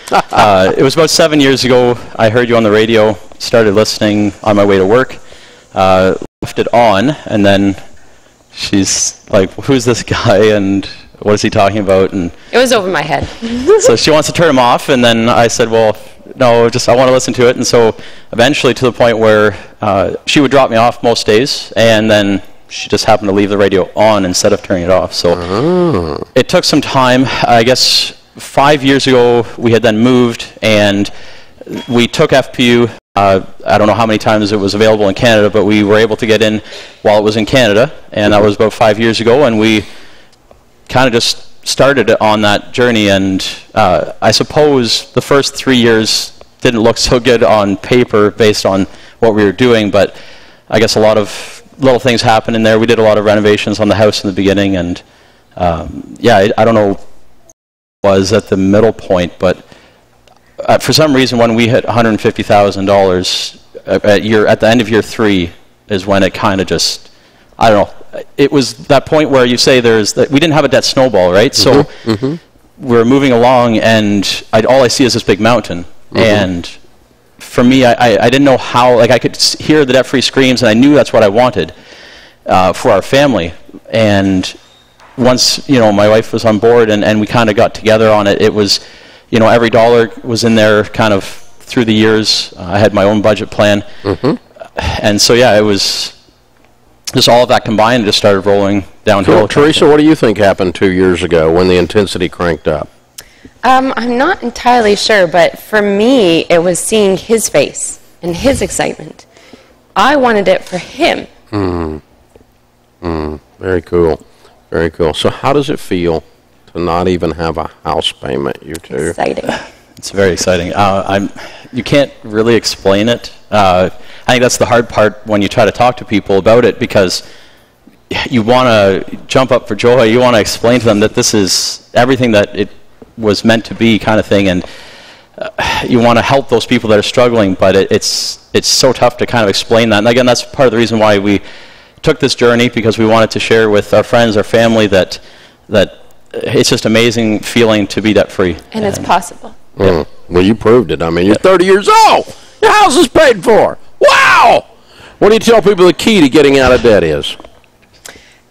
it was about 7 years ago. I heard you on the radio, started listening on my way to work, left it on, and then she's like, who's this guy and what is he talking about? And it was over my head. So she wants to turn him off, and then I said, well, no, just I want to listen to it. And so eventually to the point where she would drop me off most days, and then she just happened to leave the radio on instead of turning it off. So it took some time. I guess 5 years ago we had then moved, and we took FPU. I don't know how many times it was available in Canada, but we were able to get in while it was in Canada, and that was about 5 years ago, and we kind of just started on that journey. And I suppose the first 3 years didn't look so good on paper based on what we were doing, but I guess a lot of little things happened in there. We did a lot of renovations on the house in the beginning, and I don't know what it was at the middle point, but for some reason when we hit $150,000 at the end of year 3 is when it kind of just, I don't know, it was that point where you say we didn't have a debt snowball, right? So we're moving along, and all I see is this big mountain. And for me, I didn't know how, like I could hear the debt-free screams, and I knew that's what I wanted for our family. And once, my wife was on board and we kind of got together on it, it was, every dollar was in there kind of through the years. I had my own budget plan. And so, it was just all of that combined just started rolling downhill. Teresa, what do you think happened 2 years ago when the intensity cranked up? I'm not entirely sure, but for me, it was seeing his face and his excitement. I wanted it for him. Very cool. Very cool. So how does it feel to not even have a house payment, you two? Exciting. It's very exciting. You can't really explain it. I think that's the hard part when you try to talk to people about it, because you want to jump up for joy. You want to explain to them that this is everything that it was meant to be, kind of thing, and you want to help those people that are struggling, but it's so tough to kind of explain that. And again, that's part of the reason why we took this journey, because we wanted to share with our friends, our family, that it's just amazing feeling to be debt-free. And it's possible. Well, you proved it. I mean, you're 30 years old. Your house is paid for. Wow! What do you tell people the key to getting out of debt is?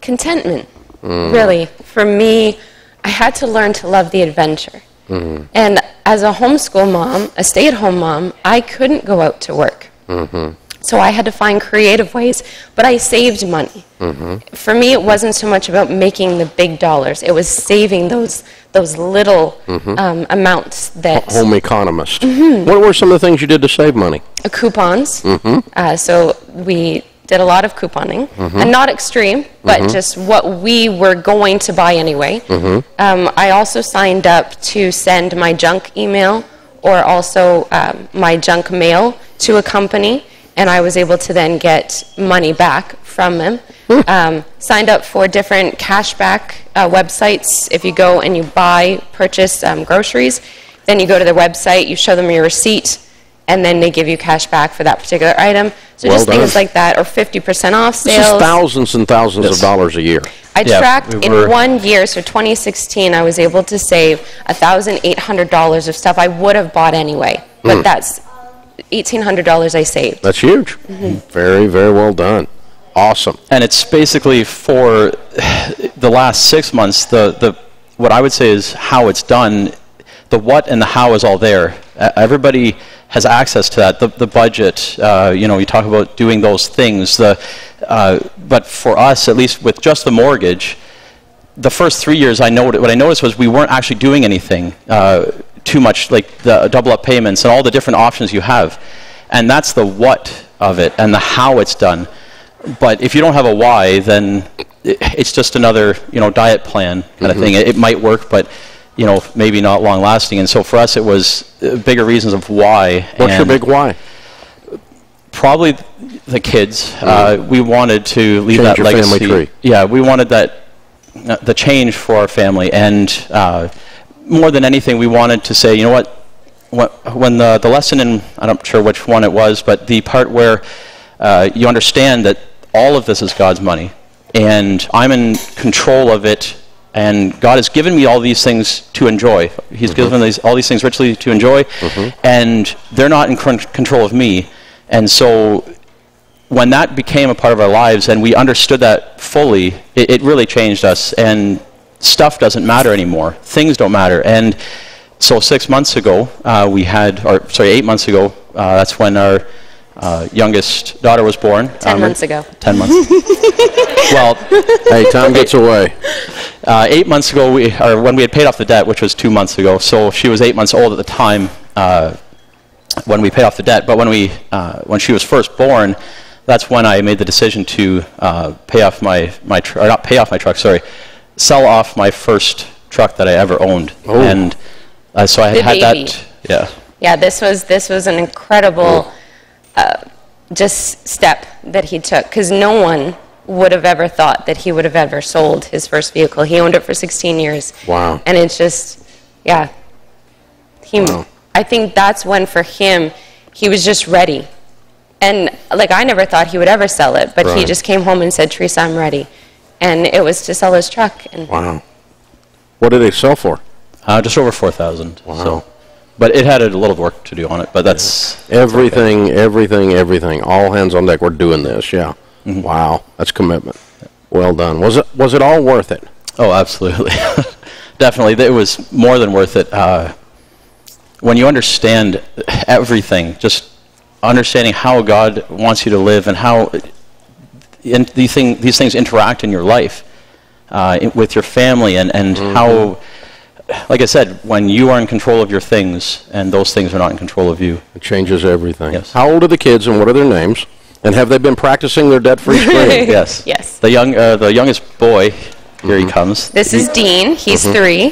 Contentment, really. For me, I had to learn to love the adventure. And as a homeschool mom, a stay-at-home mom, I couldn't go out to work. So I had to find creative ways, but I saved money. For me, it wasn't so much about making the big dollars. It was saving those little amounts that... Home economist. What were some of the things you did to save money? Coupons. So we did a lot of couponing, and not extreme, but just what we were going to buy anyway. I also signed up to send my junk email or also my junk mail to a company, and I was able to then get money back from them. Signed up for different cashback websites. If you go and you purchase groceries, then you go to their website, you show them your receipt, and then they give you cash back for that particular item. So just things like that, or 50% off sales. This is thousands and thousands of dollars a year. I tracked in 1 year, so 2016, I was able to save $1,800 of stuff I would have bought anyway. But that's $1,800 I saved. That's huge. Very, very well done. Awesome. And it's basically for the last 6 months, what I would say is how it's done. The what and the how is all there. Everybody has access to that. The budget, you talk about doing those things. But for us, at least with just the mortgage, the first 3 years, what I noticed was we weren't actually doing anything too much, like the double up payments and all the different options you have. And that's the what of it and the how it's done. But if you don't have a why, then it's just another, diet plan kind of thing. It might work, but maybe not long lasting. And so for us, it was bigger reasons of why. What's your big why? Probably the kids. We wanted to leave Change that your legacy. family tree. Yeah, we wanted the change for our family, and more than anything, we wanted to say, when the lesson in, I'm not sure which one it was, but the part where you understand that all of this is God's money, and I'm in control of it. And God has given me all these things to enjoy. He's given all these things richly to enjoy, and they're not in control of me. And so when that became a part of our lives and we understood that fully, it really changed us. And stuff doesn't matter anymore. Things don't matter. And so 6 months ago, 8 months ago, that's when our youngest daughter was born. 10 months ago. 10 months. Well, hey, time gets away. 8 months ago, when we had paid off the debt, which was 2 months ago, so she was 8 months old at the time when we paid off the debt. But when she was first born, that's when I made the decision to sell off my first truck that I ever owned. And so I had that. Yeah. Yeah, this was an incredible just step that he took, because no one would have ever thought that he would have ever sold his first vehicle. He owned it for 16 years. Wow. And it's just, I think that's when for him, he was just ready. And I never thought he would ever sell it, but he just came home and said, Teresa, I'm ready. And it was to sell his truck. And wow. What did they sell for? Just over $4,000. Wow. So. But it had a little work to do on it, but that's... Everything. All hands on deck. We're doing this, yeah. Wow, that's commitment. Well done. Was it all worth it? Oh, absolutely. Definitely. It was more than worth it. When you understand everything, just understanding how God wants you to live and how these things interact in your life, with your family, and how... Like I said, when you are in control of your things and those things are not in control of you. It changes everything. Yes. How old are the kids and what are their names? And have they been practicing their debt-free screen? Yes. Yes. The youngest boy, here he comes. This is Dean. He's 3.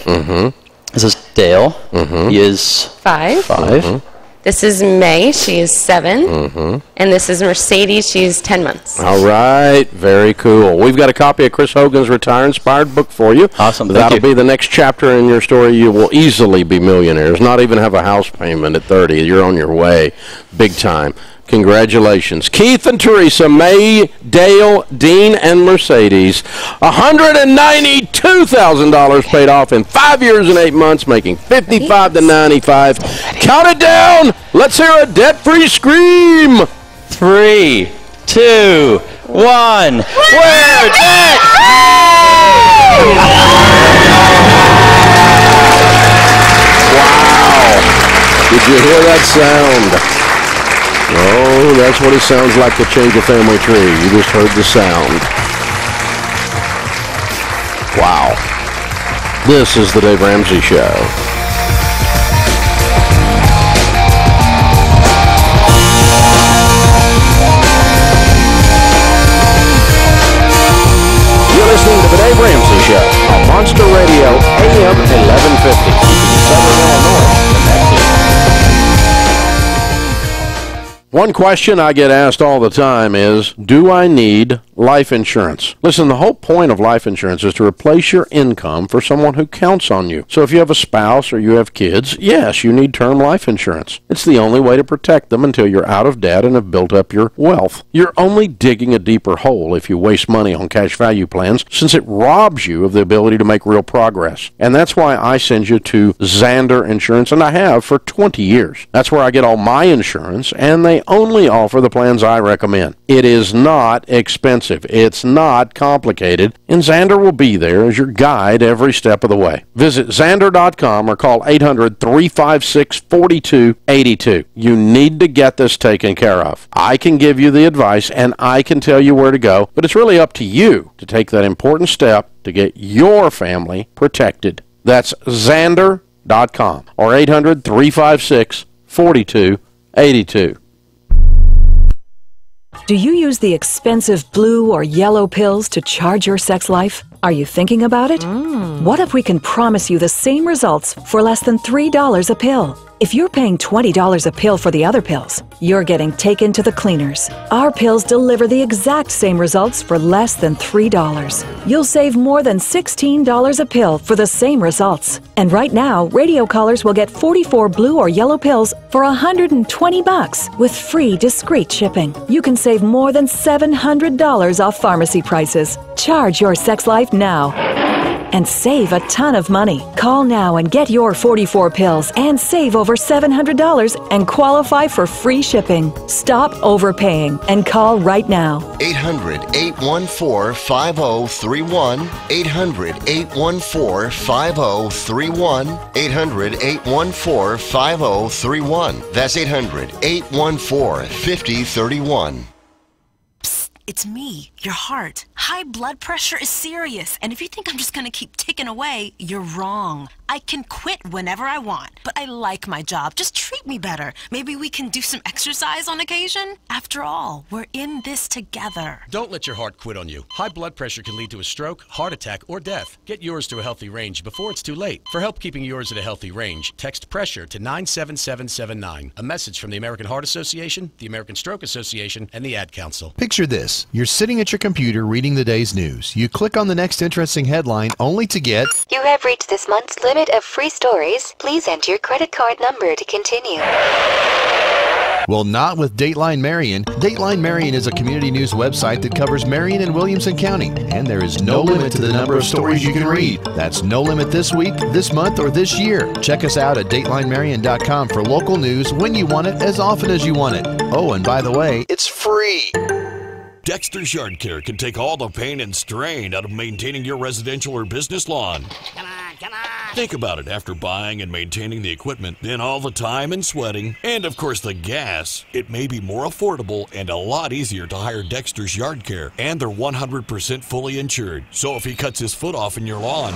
This is Dale. He is 5. This is May. She is 7. And this is Mercedes. She's 10 months. All right. Very cool. We've got a copy of Chris Hogan's Retire Inspired book for you. Awesome. That'll be the next chapter in your story. You will easily be millionaires, not even have a house payment at 30. You're on your way big time. Congratulations. Keith and Teresa, May, Dale, Dean, and Mercedes. $192,000 paid off in 5 years and 8 months, making $55 to $95. Count it down. Let's hear a debt-free scream. 3, 2, 1. We're dead! Wow. Did you hear that sound? Oh, that's what it sounds like to change a family tree. You just heard the sound. Wow. This is the Dave Ramsey Show. You're listening to the Dave Ramsey Show on Monster Radio, AM 1150. Keeping Southern Illinois connected. One question I get asked all the time is, do I need life insurance? Listen, the whole point of life insurance is to replace your income for someone who counts on you. So if you have a spouse or you have kids, yes, you need term life insurance. It's the only way to protect them until you're out of debt and have built up your wealth. You're only digging a deeper hole if you waste money on cash value plans, since it robs you of the ability to make real progress. And that's why I send you to Xander Insurance, and I have for 20 years. That's where I get all my insurance, and they only offer the plans I recommend. It is not expensive. It's not complicated, and Xander will be there as your guide every step of the way. Visit Xander.com or call 800-356-4282. You need to get this taken care of. I can give you the advice, and I can tell you where to go, but it's really up to you to take that important step to get your family protected. That's Xander.com or 800-356-4282. Do you use the expensive blue or yellow pills to charge your sex life? Are you thinking about it? What if we can promise you the same results for less than $3 a pill? If you're paying $20 a pill for the other pills, you're getting taken to the cleaners. Our pills deliver the exact same results for less than $3. You'll save more than $16 a pill for the same results. And right now, radio callers will get 44 blue or yellow pills for $120 with free discreet shipping. You can save more than $700 off pharmacy prices. Charge your sex life now and save a ton of money. Call now and get your 44 pills and save over $700 and qualify for free shipping. Stop overpaying and call right now. 800-814-5031. 800-814-5031. 800-814-5031. That's 800-814-5031. It's me, your heart. High blood pressure is serious, and if you think I'm just gonna keep ticking away, you're wrong. I can quit whenever I want, but I like my job. Just treat me better. Maybe we can do some exercise on occasion? After all, we're in this together. Don't let your heart quit on you. High blood pressure can lead to a stroke, heart attack, or death. Get yours to a healthy range before it's too late. For help keeping yours at a healthy range, text PRESSURE to 97779. A message from the American Heart Association, the American Stroke Association, and the Ad Council. Picture this. You're sitting at your computer reading the day's news. You click on the next interesting headline only to get... You have reached this month's limit of free stories. Please enter your credit card number to continue. Well, not with Dateline Marion. Dateline Marion is a community news website that covers Marion and Williamson County, and there is no limit to the number of stories you can read. That's no limit this week, this month, or this year. Check us out at DatelineMarion.com for local news when you want it, as often as you want it. Oh, and by the way, it's free. Dexter's Yard Care can take all the pain and strain out of maintaining your residential or business lawn. Think about it. After buying and maintaining the equipment, then all the time and sweating, and of course the gas, it may be more affordable and a lot easier to hire Dexter's Yard Care, and they're 100% fully insured. So if he cuts his foot off in your lawn,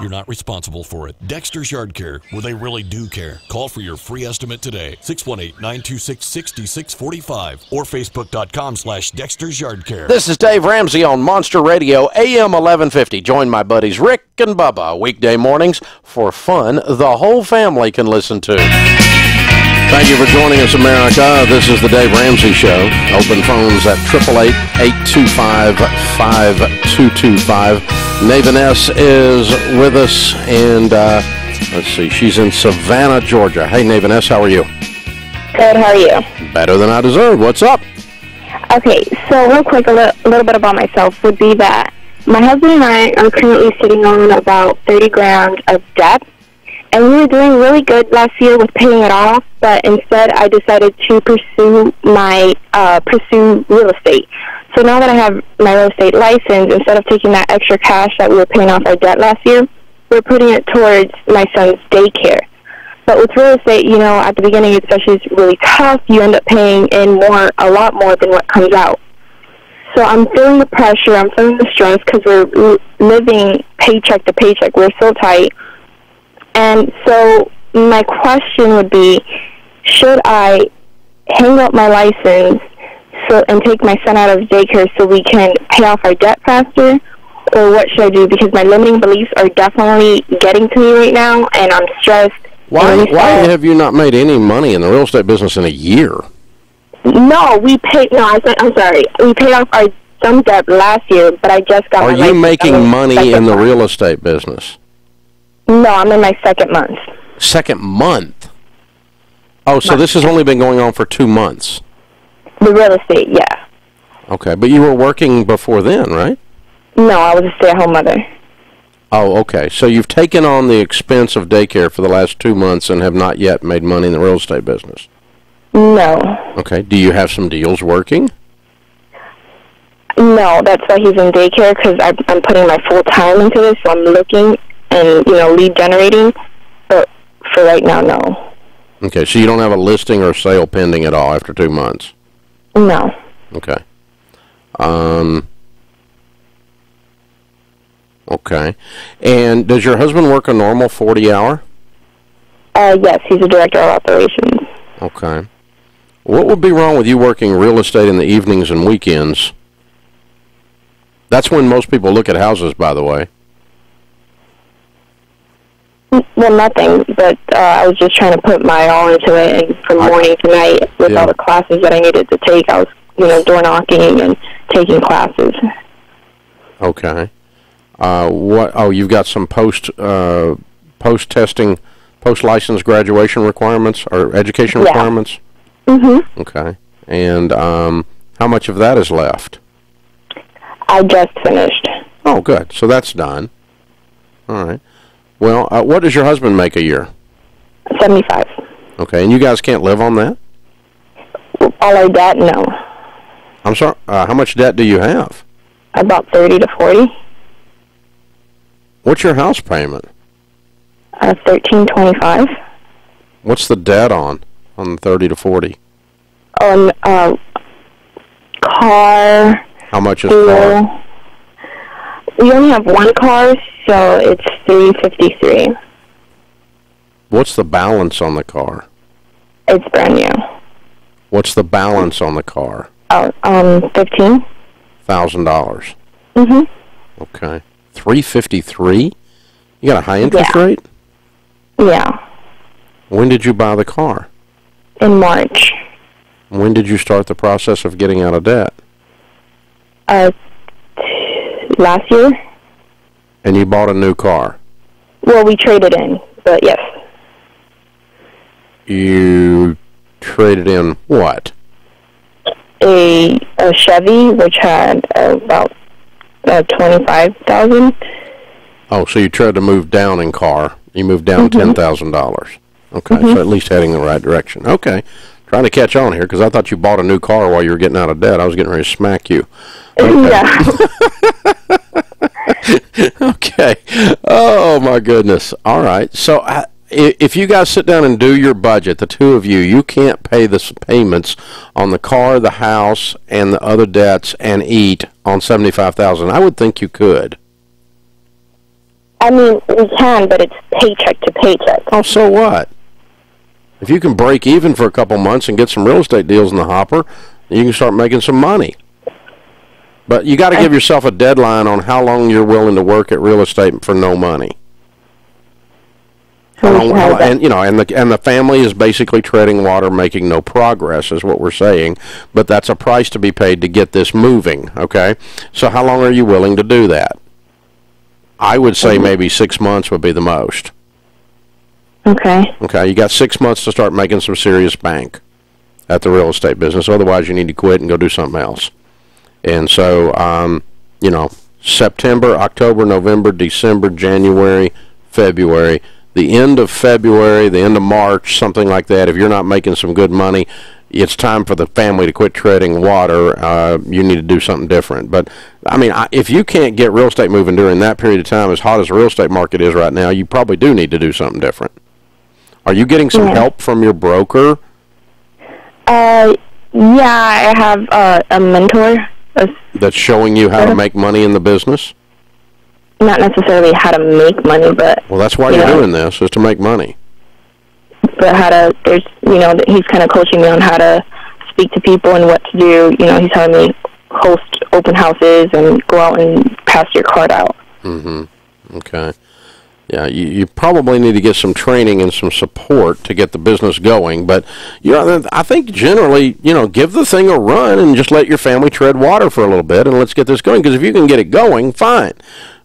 you're not responsible for it. Dexter's Yard Care, where they really do care. Call for your free estimate today, 618-926-6645, or Facebook.com/Dexter's Yard Care. This is Dave Ramsey on Monster Radio, AM 1150. Join my buddies Rick and Bubba weekday mornings for fun the whole family can listen to. Thank you for joining us, America. This is the Dave Ramsey Show. Open phones at 888-825-5225. Navaness is with us, and let's see, she's in Savannah, Georgia. Hey, Navaness, how are you? Good, how are you? Better than I deserve. What's up? Okay, so real quick, a little bit about myself would be that my husband and I are currently sitting on about 30 grand of debt, and we were doing really good last year with paying it off, but instead I decided to pursue real estate. So now that I have my real estate license, instead of taking that extra cash that we were paying off our debt last year, we're putting it towards my son's daycare. But with real estate, you know, at the beginning especially, it's really tough. You end up paying in a lot more than what comes out. So I'm feeling the pressure, I'm feeling the stress because we're living paycheck to paycheck. We're so tight. And so my question would be, should I hang up my license and take my son out of daycare so we can pay off our debt faster? Or what should I do? Because my limiting beliefs are definitely getting to me right now, and I'm stressed. Why have you not made any money in the real estate business in a year? No, I'm sorry. We paid off some debt last year, but I just got my license. Are you making money in the real estate business? No, I'm in my second month. Second month? Oh, so this has only been going on for 2 months? The real estate, yeah. Okay, but you were working before then, right? No, I was a stay-at-home mother. Oh, okay. So you've taken on the expense of daycare for the last 2 months and have not yet made money in the real estate business? No. Okay. Do you have some deals working? No, that's why he's in daycare, because I'm putting my full time into this, so I'm looking and, lead generating. But for right now, no. Okay, so you don't have a listing or sale pending at all after 2 months? No. Okay. Okay. And does your husband work a normal 40-hour? Yes, he's a director of operations. Okay. What would be wrong with you working real estate in the evenings and weekends? That's when most people look at houses, by the way. Well, nothing, but I was just trying to put my all into it, and from morning to night, with all the classes that I needed to take, I was, door knocking and taking classes. Okay. You've got some post-testing, post-license graduation requirements or education requirements? Mm-hmm. Okay. And how much of that is left? I just finished. Oh, good. So that's done. All right. Well, what does your husband make a year? 75. Okay. And you guys can't live on that? All our debt, no. I'm sorry. How much debt do you have? About 30 to 40. What's your house payment? $1,325. What's the debt on the 30 to 40? On car. How much is car? We only have one car, so it's $353. What's the balance on the car? It's brand new. What's the balance on the car? $15,000. $1,000. Okay. $353? You got a high interest rate? Yeah. When did you buy the car? In March. When did you start the process of getting out of debt? Last year. And you bought a new car? Well, we traded in, but yes. You traded in what? A Chevy, which had about $25,000. Oh, so you tried to move down in car. You moved down $10,000. Okay, so at least heading in the right direction. Okay. Trying to catch on here because I thought you bought a new car while you were getting out of debt. I was getting ready to smack you. Okay. Yeah. Okay. Oh, my goodness. All right. So if you guys sit down and do your budget, the two of you, you can't pay the payments on the car, the house, and the other debts and eat on $75,000. I would think you could. I mean, we can, but it's paycheck to paycheck. Oh, so what? If you can break even for a couple months and get some real estate deals in the hopper, you can start making some money. But you got to give yourself a deadline on how long you're willing to work at real estate for no money. And the family is basically treading water, making no progress, is what we're saying. But that's a price to be paid to get this moving. Okay, so how long are you willing to do that? I would say maybe 6 months would be the most. Okay. Okay, you got 6 months to start making some serious bank at the real estate business. Otherwise, you need to quit and go do something else. And so, September, October, November, December, January, February. The end of February, the end of March, something like that, if you're not making some good money, it's time for the family to quit treading water. You need to do something different. But, if you can't get real estate moving during that period of time, as hot as the real estate market is right now, you probably do need to do something different. Are you getting some help from your broker? Yeah, I have a mentor. That's showing you how to make money in the business? Not necessarily how to make money, but... Well, that's why you're doing this, is to make money. But he's kind of coaching me on how to speak to people and what to do. He's telling me host open houses and go out and pass your card out. Mm-hmm. Okay. Yeah, you probably need to get some training and some support to get the business going. But I think generally, give the thing a run and just let your family tread water for a little bit, and let's get this going. Because if you can get it going, fine.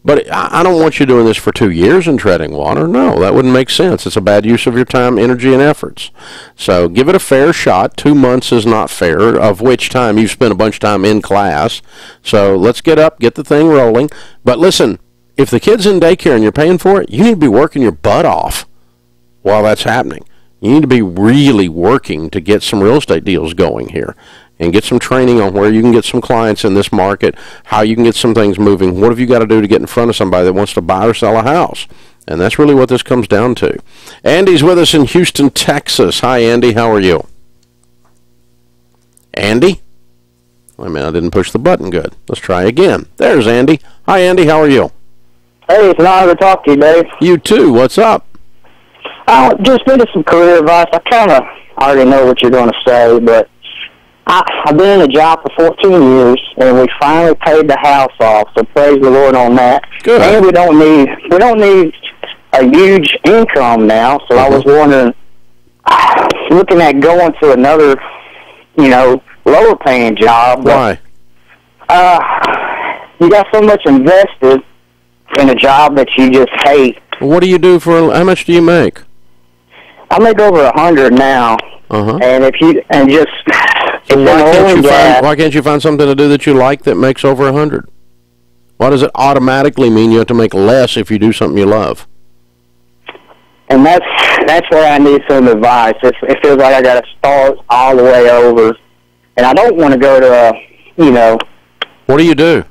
But I don't want you doing this for 2 years and treading water. No, that wouldn't make sense. It's a bad use of your time, energy, and efforts. So give it a fair shot. 2 months is not fair, of which time you've spent a bunch of time in class. So let's get up, get the thing rolling. But listen, if the kid's in daycare and you're paying for it, you need to be working your butt off while that's happening. You need to be really working to get some real estate deals going here and get some training on where you can get some clients in this market, how you can get some things moving. What have you got to do to get in front of somebody that wants to buy or sell a house? And that's really what this comes down to. Andy's with us in Houston, Texas. Hi, Andy. How are you? Andy? Wait a minute. I didn't push the button good. Let's try again. There's Andy. Hi, Andy. How are you? Hey, it's an honor to talk to you, Dave. You too. What's up? I just needed some career advice. I kind of already know what you're going to say, but I've been in a job for 14 years, and we finally paid the house off. So praise the Lord on that. Good. And we don't need a huge income now. So I was wondering, looking at going to another, lower paying job. Why? You got so much invested in a job that you just hate. What do you do for? How much do you make? I make over 100 now. And why can't you find something to do that you like that makes over 100? Why does it automatically mean you have to make less if you do something you love? And that's where I need some advice. It feels like I got to start all the way over, and I don't want to go to What do you do?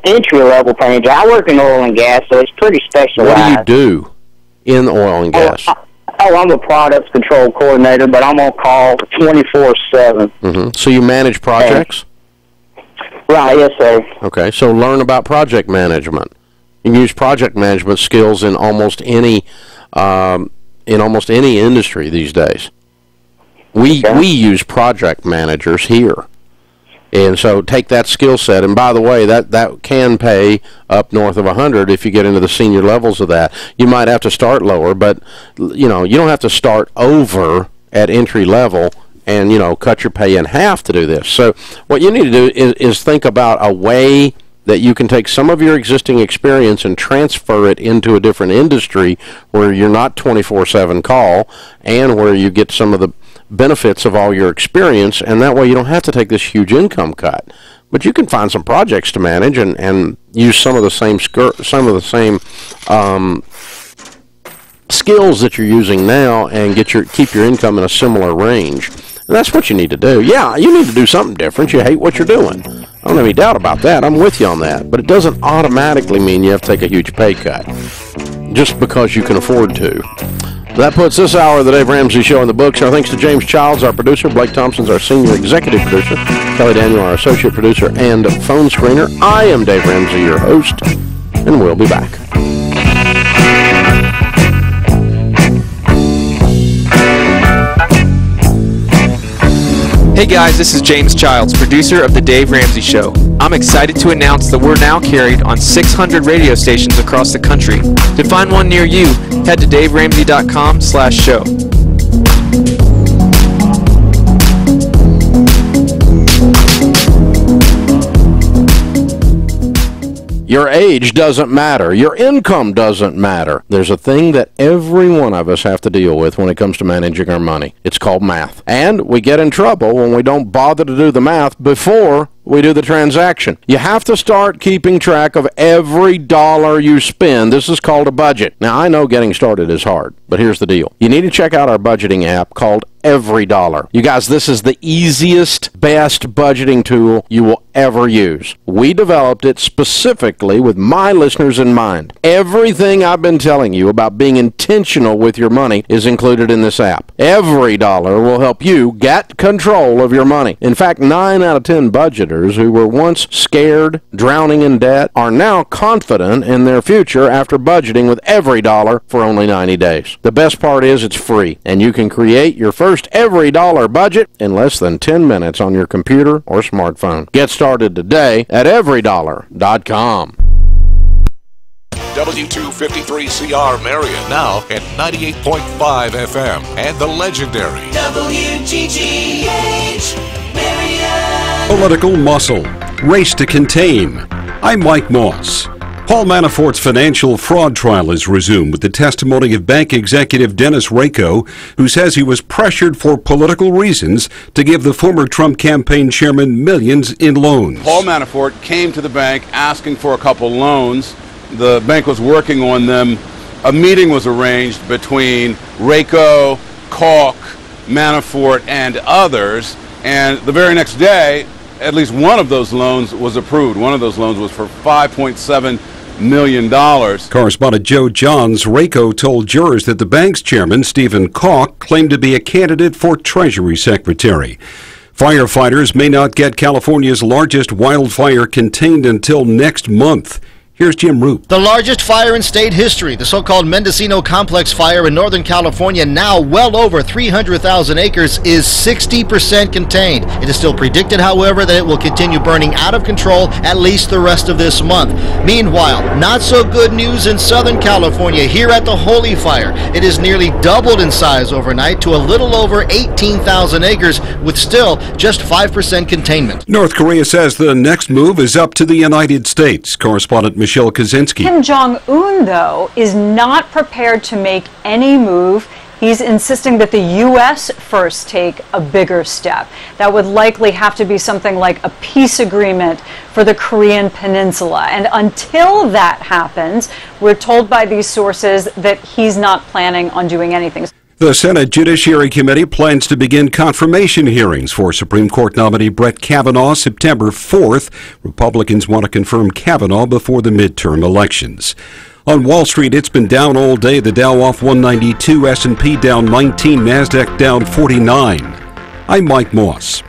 Entry level paying job. I work in oil and gas, so it's pretty specialized. What do you do in oil and gas? I'm a products control coordinator, but I'm on call 24/7. So you manage projects? Right, yes, sir. Okay, so learn about project management. You can use project management skills in almost any industry these days. We use project managers here. And so take that skill set, and by the way, that can pay up north of 100 if you get into the senior levels of that. You might have to start lower, but you don't have to start over at entry level and cut your pay in half to do this. So what you need to do is think about a way that you can take some of your existing experience and transfer it into a different industry where you're not 24/7 call and where you get some of the benefits of all your experience, and that way you don't have to take this huge income cut. But you can find some projects to manage and use some of the same skills that you're using now and keep your income in a similar range. And that's what you need to do. Yeah, you need to do something different. You hate what you're doing. I don't have any doubt about that. I'm with you on that. But it doesn't automatically mean you have to take a huge pay cut just because you can afford to. That puts this hour of the Dave Ramsey Show in the books. Our thanks to James Childs, our producer. Blake Thompson's our senior executive producer. Kelly Daniel, our associate producer and phone screener. I am Dave Ramsey, your host, and we'll be back. Hey guys, this is James Childs, producer of The Dave Ramsey Show. I'm excited to announce that we're now carried on 600 radio stations across the country. To find one near you, head to daveramsey.com/show. Your age doesn't matter. Your income doesn't matter. There's a thing that every one of us have to deal with when it comes to managing our money. It's called math. And we get in trouble when we don't bother to do the math before we do the transaction. You have to start keeping track of every dollar you spend. This is called a budget. Now, I know getting started is hard, but here's the deal. You need to check out our budgeting app called Every Dollar. You guys, this is the easiest, best budgeting tool you will ever use. We developed it specifically with my listeners in mind. Everything I've been telling you about being intentional with your money is included in this app. Every Dollar will help you get control of your money. In fact, 9 out of 10 budgeters who were once scared, drowning in debt, are now confident in their future after budgeting with Every Dollar for only 90 days. The best part is it's free, and you can create your first Every Dollar budget in less than 10 minutes on your computer or smartphone. Get started today at everydollar.com. W253CR Marion, now at 98.5 FM, and the legendary WGGH Marion. Political muscle. Race to contain. I'm Mike Moss. Paul Manafort's financial fraud trial has resumed with the testimony of bank executive Dennis Rako, who says he was pressured for political reasons to give the former Trump campaign chairman millions in loans. Paul Manafort came to the bank asking for a couple loans. The bank was working on them. A meeting was arranged between Rako, Koch, Manafort, and others, and the very next day, at least one of those loans was approved. One of those loans was for $5.7 million. Correspondent Joe Johns, Rako told jurors that the bank's chairman, Stephen Koch, claimed to be a candidate for Treasury Secretary. Firefighters may not get California's largest wildfire contained until next month. Here's Jim Root. The largest fire in state history, the so-called Mendocino Complex fire in Northern California, now well over 300,000 acres, is 60% contained. It is still predicted, however, that it will continue burning out of control at least the rest of this month. Meanwhile, not so good news in Southern California. Here at the Holy Fire, it is nearly doubled in size overnight to a little over 18,000 acres, with still just 5% containment. North Korea says the next move is up to the United States. Correspondent Michelle Kaczynski. Kim Jong-un, though, is not prepared to make any move. He's insisting that the U.S. first take a bigger step. That would likely have to be something like a peace agreement for the Korean Peninsula. And until that happens, we're told by these sources that he's not planning on doing anything. The Senate Judiciary Committee plans to begin confirmation hearings for Supreme Court nominee Brett Kavanaugh September 4th. Republicans want to confirm Kavanaugh before the midterm elections. On Wall Street, it's been down all day. The Dow off 192, S&P down 19, NASDAQ down 49. I'm Mike Moss.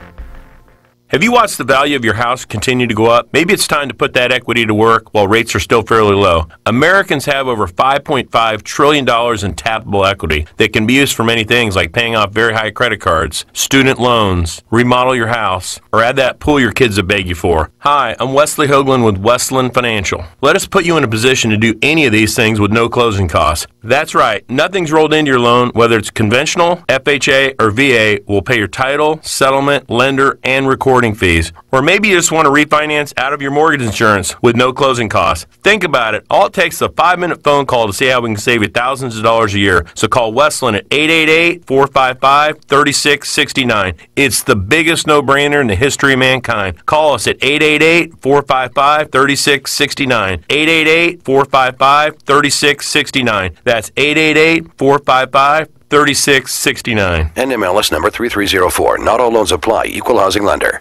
Have you watched the value of your house continue to go up? Maybe it's time to put that equity to work while rates are still fairly low. Americans have over $5.5 trillion in tappable equity that can be used for many things like paying off very high credit cards, student loans, remodel your house, or add that pool your kids have begged you for. Hi, I'm Wesley Hoagland with Westland Financial. Let us put you in a position to do any of these things with no closing costs. That's right, nothing's rolled into your loan, whether it's conventional, FHA, or VA, will pay your title, settlement, lender, and recording fees. Or maybe you just want to refinance out of your mortgage insurance with no closing costs. Think about it. All it takes is a 5-minute phone call to see how we can save you thousands of dollars a year. So call Westland at 888-455-3669. It's the biggest no-brainer in the history of mankind. Call us at 888-455-3669. 888-455-3669. That's 888-455-3669. NMLS number 3304. Not all loans apply. Equal housing lender.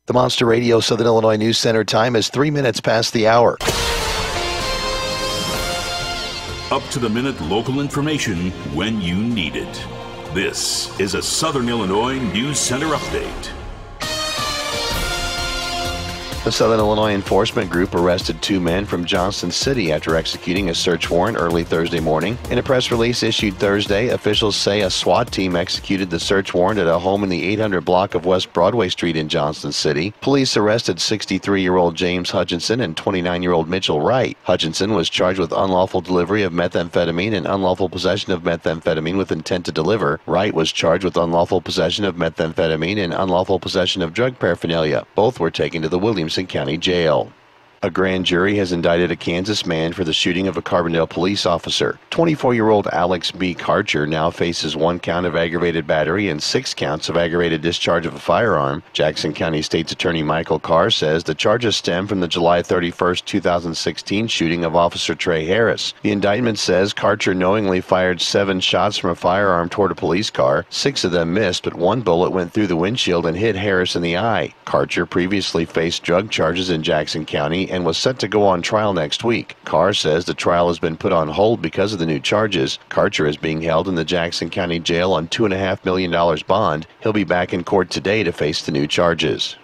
The Monster Radio Southern Illinois News Center time is 3 minutes past the hour. Up-to-the-minute local information when you need it. This is a Southern Illinois News Center update. The Southern Illinois Enforcement Group arrested 2 men from Johnson City after executing a search warrant early Thursday morning. In a press release issued Thursday, officials say a SWAT team executed the search warrant at a home in the 800 block of West Broadway Street in Johnson City. Police arrested 63-year-old James Hutchinson and 29-year-old Mitchell Wright. Hutchinson was charged with unlawful delivery of methamphetamine and unlawful possession of methamphetamine with intent to deliver. Wright was charged with unlawful possession of methamphetamine and unlawful possession of drug paraphernalia. Both were taken to the Williamson County Jail. A grand jury has indicted a Kansas man for the shooting of a Carbondale police officer. 24-year-old Alex B. Karcher now faces 1 count of aggravated battery and 6 counts of aggravated discharge of a firearm. Jackson County State's Attorney Michael Carr says the charges stem from the July 31, 2016 shooting of Officer Trey Harris. The indictment says Karcher knowingly fired 7 shots from a firearm toward a police car. 6 of them missed, but 1 bullet went through the windshield and hit Harris in the eye. Karcher previously faced drug charges in Jackson County and was set to go on trial next week. Carr says the trial has been put on hold because of the new charges. Karcher is being held in the Jackson County Jail on $2.5 million bond. He'll be back in court today to face the new charges.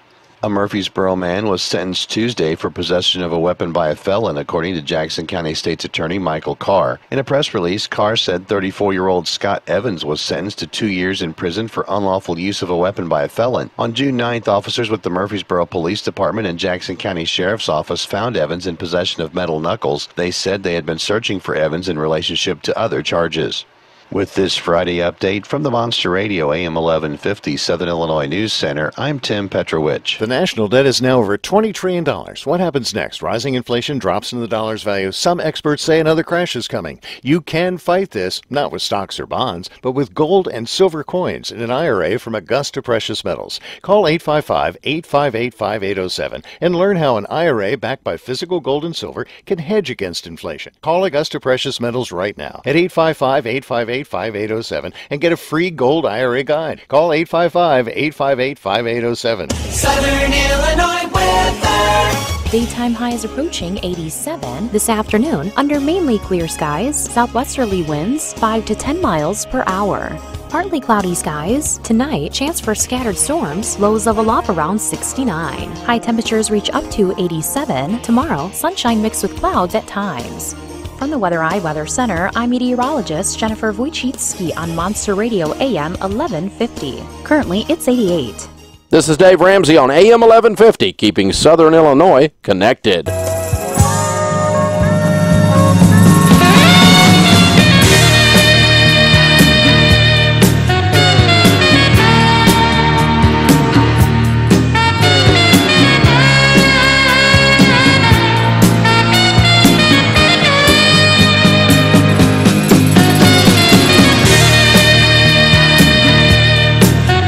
A Murfreesboro man was sentenced Tuesday for possession of a weapon by a felon, according to Jackson County State's Attorney Michael Carr. In a press release, Carr said 34-year-old Scott Evans was sentenced to 2 years in prison for unlawful use of a weapon by a felon. On June 9th, officers with the Murfreesboro Police Department and Jackson County Sheriff's Office found Evans in possession of metal knuckles. They said they had been searching for Evans in relationship to other charges. With this Friday update from the Monster Radio AM 1150 Southern Illinois News Center, I'm Tim Petrovich. The national debt is now over $20 trillion. What happens next? Rising inflation drops in the dollar's value. Some experts say another crash is coming. You can fight this, not with stocks or bonds, but with gold and silver coins in an IRA from Augusta Precious Metals. Call 855-858-5807 and learn how an IRA backed by physical gold and silver can hedge against inflation. Call Augusta Precious Metals right now at 855-858-5807 and get a free gold IRA guide. Call 855-858-5807. Southern Illinois weather. Daytime highs approaching 87 this afternoon under mainly clear skies, southwesterly winds 5 to 10 miles per hour. Partly cloudy skies. Tonight, chance for scattered storms, lows level off around 69. High temperatures reach up to 87. Tomorrow, sunshine mixed with clouds at times. From the Weather Eye Weather Center, I'm meteorologist Jennifer Wojcicki on Monster Radio AM 1150. Currently, it's 88. This is Dave Ramsey on AM 1150, keeping Southern Illinois connected.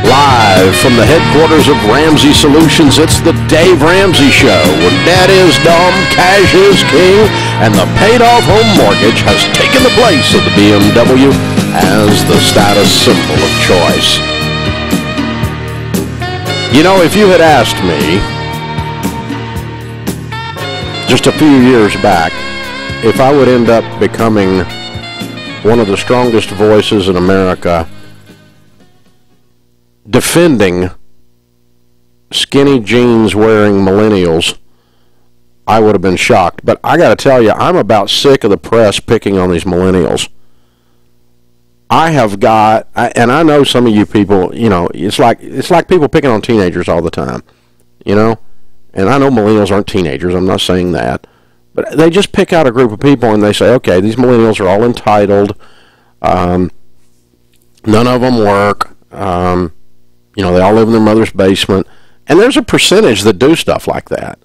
Live from the headquarters of Ramsey Solutions, it's the Dave Ramsey Show, where debt is dumb, cash is king, and the paid-off home mortgage has taken the place of the BMW as the status symbol of choice. You know, if you had asked me just a few years back if I would end up becoming one of the strongest voices in America defending skinny jeans wearing millennials, I would have been shocked. But I got to tell you, I'm about sick of the press picking on these millennials. I have got, and I know some of you people, you know, it's like people picking on teenagers all the time, you know. And I know millennials aren't teenagers. I'm not saying that, but they just pick out a group of people and they say, okay, these millennials are all entitled. None of them work. You know, they all live in their mother's basement. And there's a percentage that do stuff like that.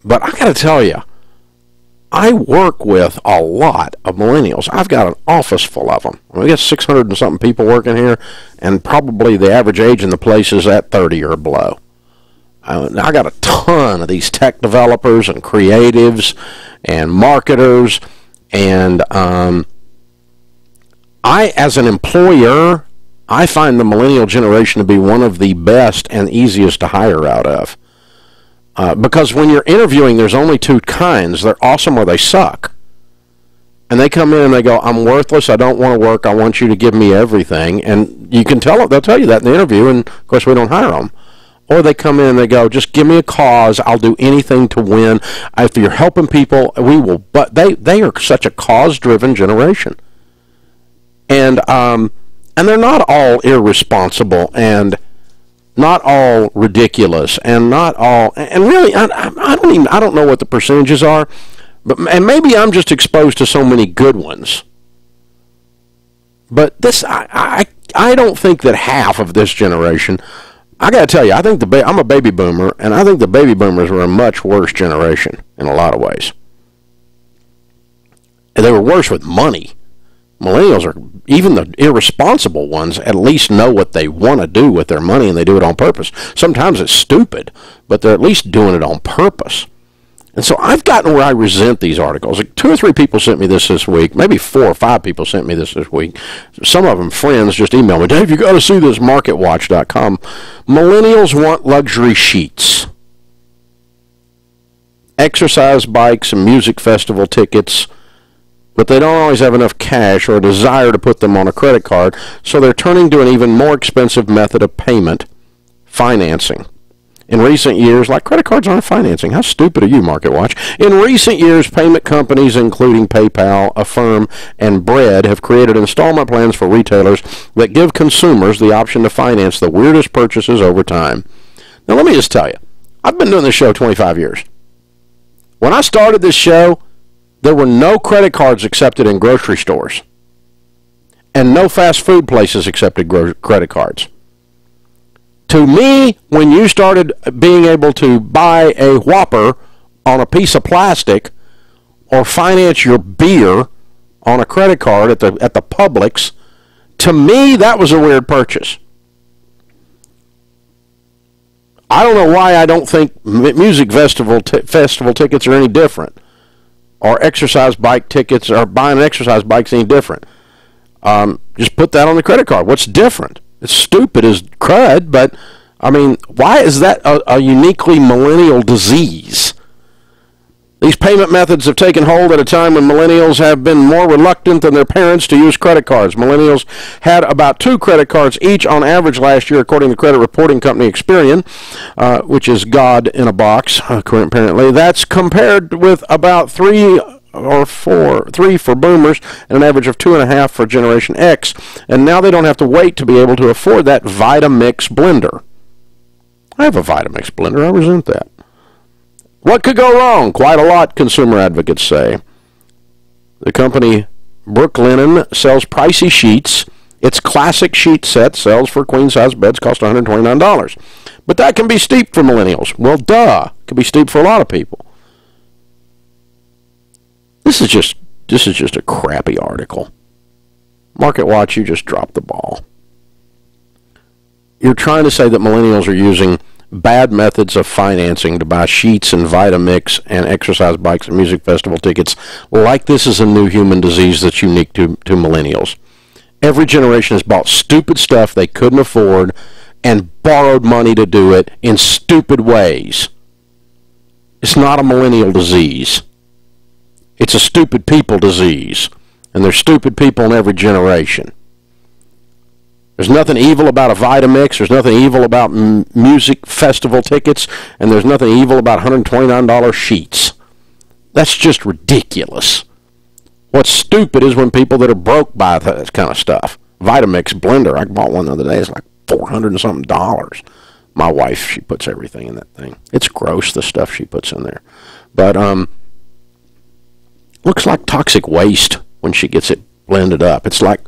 But I got to tell you, I work with a lot of millennials. I've got an office full of them. We got 600 and something people working here, and probably the average age in the place is at 30 or below. I got a ton of these tech developers and creatives and marketers, and I, as an employer, I find the millennial generation to be one of the best and easiest to hire out of. Because when you're interviewing, there's only two kinds. They're awesome or they suck. And they come in and they go, I'm worthless, I don't want to work, I want you to give me everything. And you can tell, they'll tell you that in the interview, and of course we don't hire them. Or they come in and they go, just give me a cause. I'll do anything to win. If you're helping people, we will. But they are such a cause-driven generation. And they're not all irresponsible and not all ridiculous and not all. And really, I don't know what the percentages are. And maybe I'm just exposed to so many good ones. But this, I don't think that half of this generation. I got to tell you, I think I'm a baby boomer, and I think the baby boomers were a much worse generation in a lot of ways. And they were worse with money. Millennials are, even the irresponsible ones, at least know what they want to do with their money, and they do it on purpose. Sometimes it's stupid, but they're at least doing it on purpose. And so I've gotten where I resent these articles. Like 2 or 3 people sent me this week. Maybe 4 or 5 people sent me this week. Some of them, friends, just emailed me, Dave, you got to see this, marketwatch.com. Millennials want luxury sheets, exercise bikes, and music festival tickets, but they don't always have enough cash or a desire to put them on a credit card, so they're turning to an even more expensive method of payment, financing. In recent years, like credit cards aren't financing. How stupid are you, MarketWatch? In recent years, payment companies, including PayPal, Affirm, and Bread, have created installment plans for retailers that give consumers the option to finance the weirdest purchases over time. Now, let me just tell you, I've been doing this show 25 years. When I started this show, there were no credit cards accepted in grocery stores, and no fast food places accepted credit cards. To me, when you started being able to buy a Whopper on a piece of plastic or finance your beer on a credit card at the Publix, to me, that was a weird purchase. I don't know why I don't think music festival tickets are any different, or exercise bike tickets, or buying an exercise bike is any different. Just put that on the credit card. What's different? It's stupid as crud, but, I mean, why is that a uniquely millennial disease? These payment methods have taken hold at a time when millennials have been more reluctant than their parents to use credit cards. Millennials had about 2 credit cards each on average last year, according to credit reporting company Experian, which is God in a box, apparently. That's compared with about 3 for boomers, and an average of 2.5 for Generation X. And now they don't have to wait to be able to afford that Vitamix blender. I have a Vitamix blender. I resent that. What could go wrong? Quite a lot, consumer advocates say. The company Brooklinen sells pricey sheets. Its classic sheet set sells for queen-size beds, cost $129. But that can be steep for millennials. Well, duh. It can be steep for a lot of people. This is just a crappy article. MarketWatch, you just dropped the ball. You're trying to say that millennials are using bad methods of financing to buy sheets and Vitamix and exercise bikes and music festival tickets like this is a new human disease that's unique to millennials. Every generation has bought stupid stuff they couldn't afford and borrowed money to do it in stupid ways. It's not a millennial disease. It's a stupid people disease, and there's stupid people in every generation. There's nothing evil about a Vitamix, there's nothing evil about music festival tickets, and there's nothing evil about $129 sheets. That's just ridiculous. What's stupid is when people that are broke buy that kind of stuff. Vitamix blender, I bought one the other day, it's like $400 and something. My wife, she puts everything in that thing. It's gross, the stuff she puts in there. But, looks like toxic waste when she gets it blended up. It's like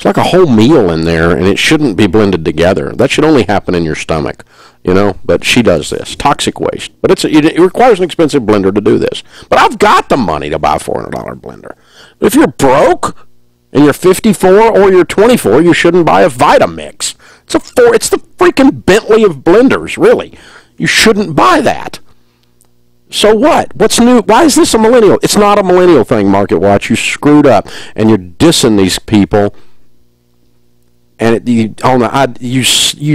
a whole meal in there, and it shouldn't be blended together. That should only happen in your stomach, you know. But she does this. Toxic waste. But it requires an expensive blender to do this. But I've got the money to buy a $400 blender. If you're broke and you're 54 or you're 24, you shouldn't buy a Vitamix. It's the freaking Bentley of blenders, really. You shouldn't buy that. So what? What's new? Why is this a millennial? It's not a millennial thing, MarketWatch. You screwed up, and you're dissing these people. And you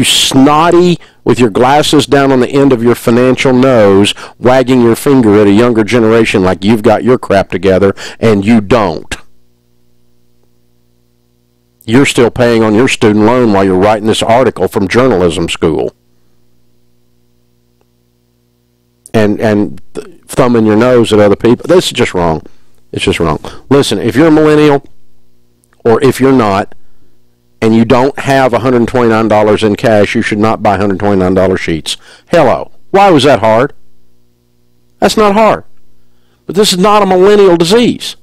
snotty with your glasses down on the end of your financial nose, wagging your finger at a younger generation like you've got your crap together, and you don't. You're still paying on your student loan while you're writing this article from journalism school. and thumbing your nose at other people. This is just wrong. It's just wrong. Listen, if you're a millennial, or if you're not, and you don't have $129 in cash, you should not buy $129 sheets. Hello. Why was that hard? That's not hard. But this is not a millennial disease.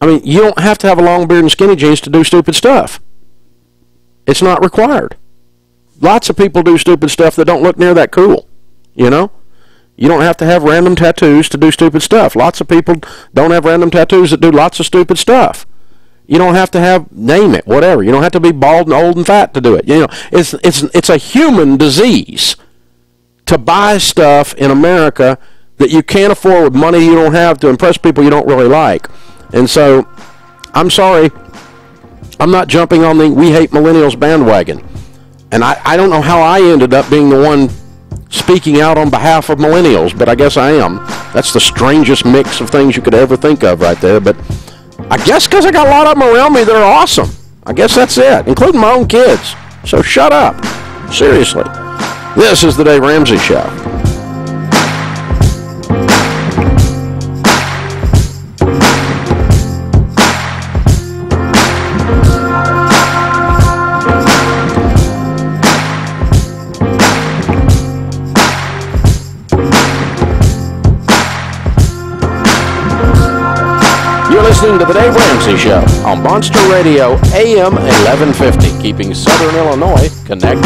I mean, you don't have to have a long beard and skinny jeans to do stupid stuff. It's not required. Lots of people do stupid stuff that don't look near that cool, you know? You don't have to have random tattoos to do stupid stuff. Lots of people don't have random tattoos that do lots of stupid stuff. You don't have to have, name it, whatever. You don't have to be bald and old and fat to do it. You know, it's a human disease to buy stuff in America that you can't afford with money you don't have to impress people you don't really like. And so, I'm sorry, I'm not jumping on the we hate millennials bandwagon. And I don't know how I ended up being the one speaking out on behalf of millennials, but I guess I am. That's the strangest mix of things you could ever think of right there. But I guess because I got a lot of them around me that are awesome. I guess that's it, including my own kids. So shut up. Seriously. This is the Dave Ramsey Show. Listening to the Dave Ramsey Show on Monster Radio AM 1150, keeping Southern Illinois connected.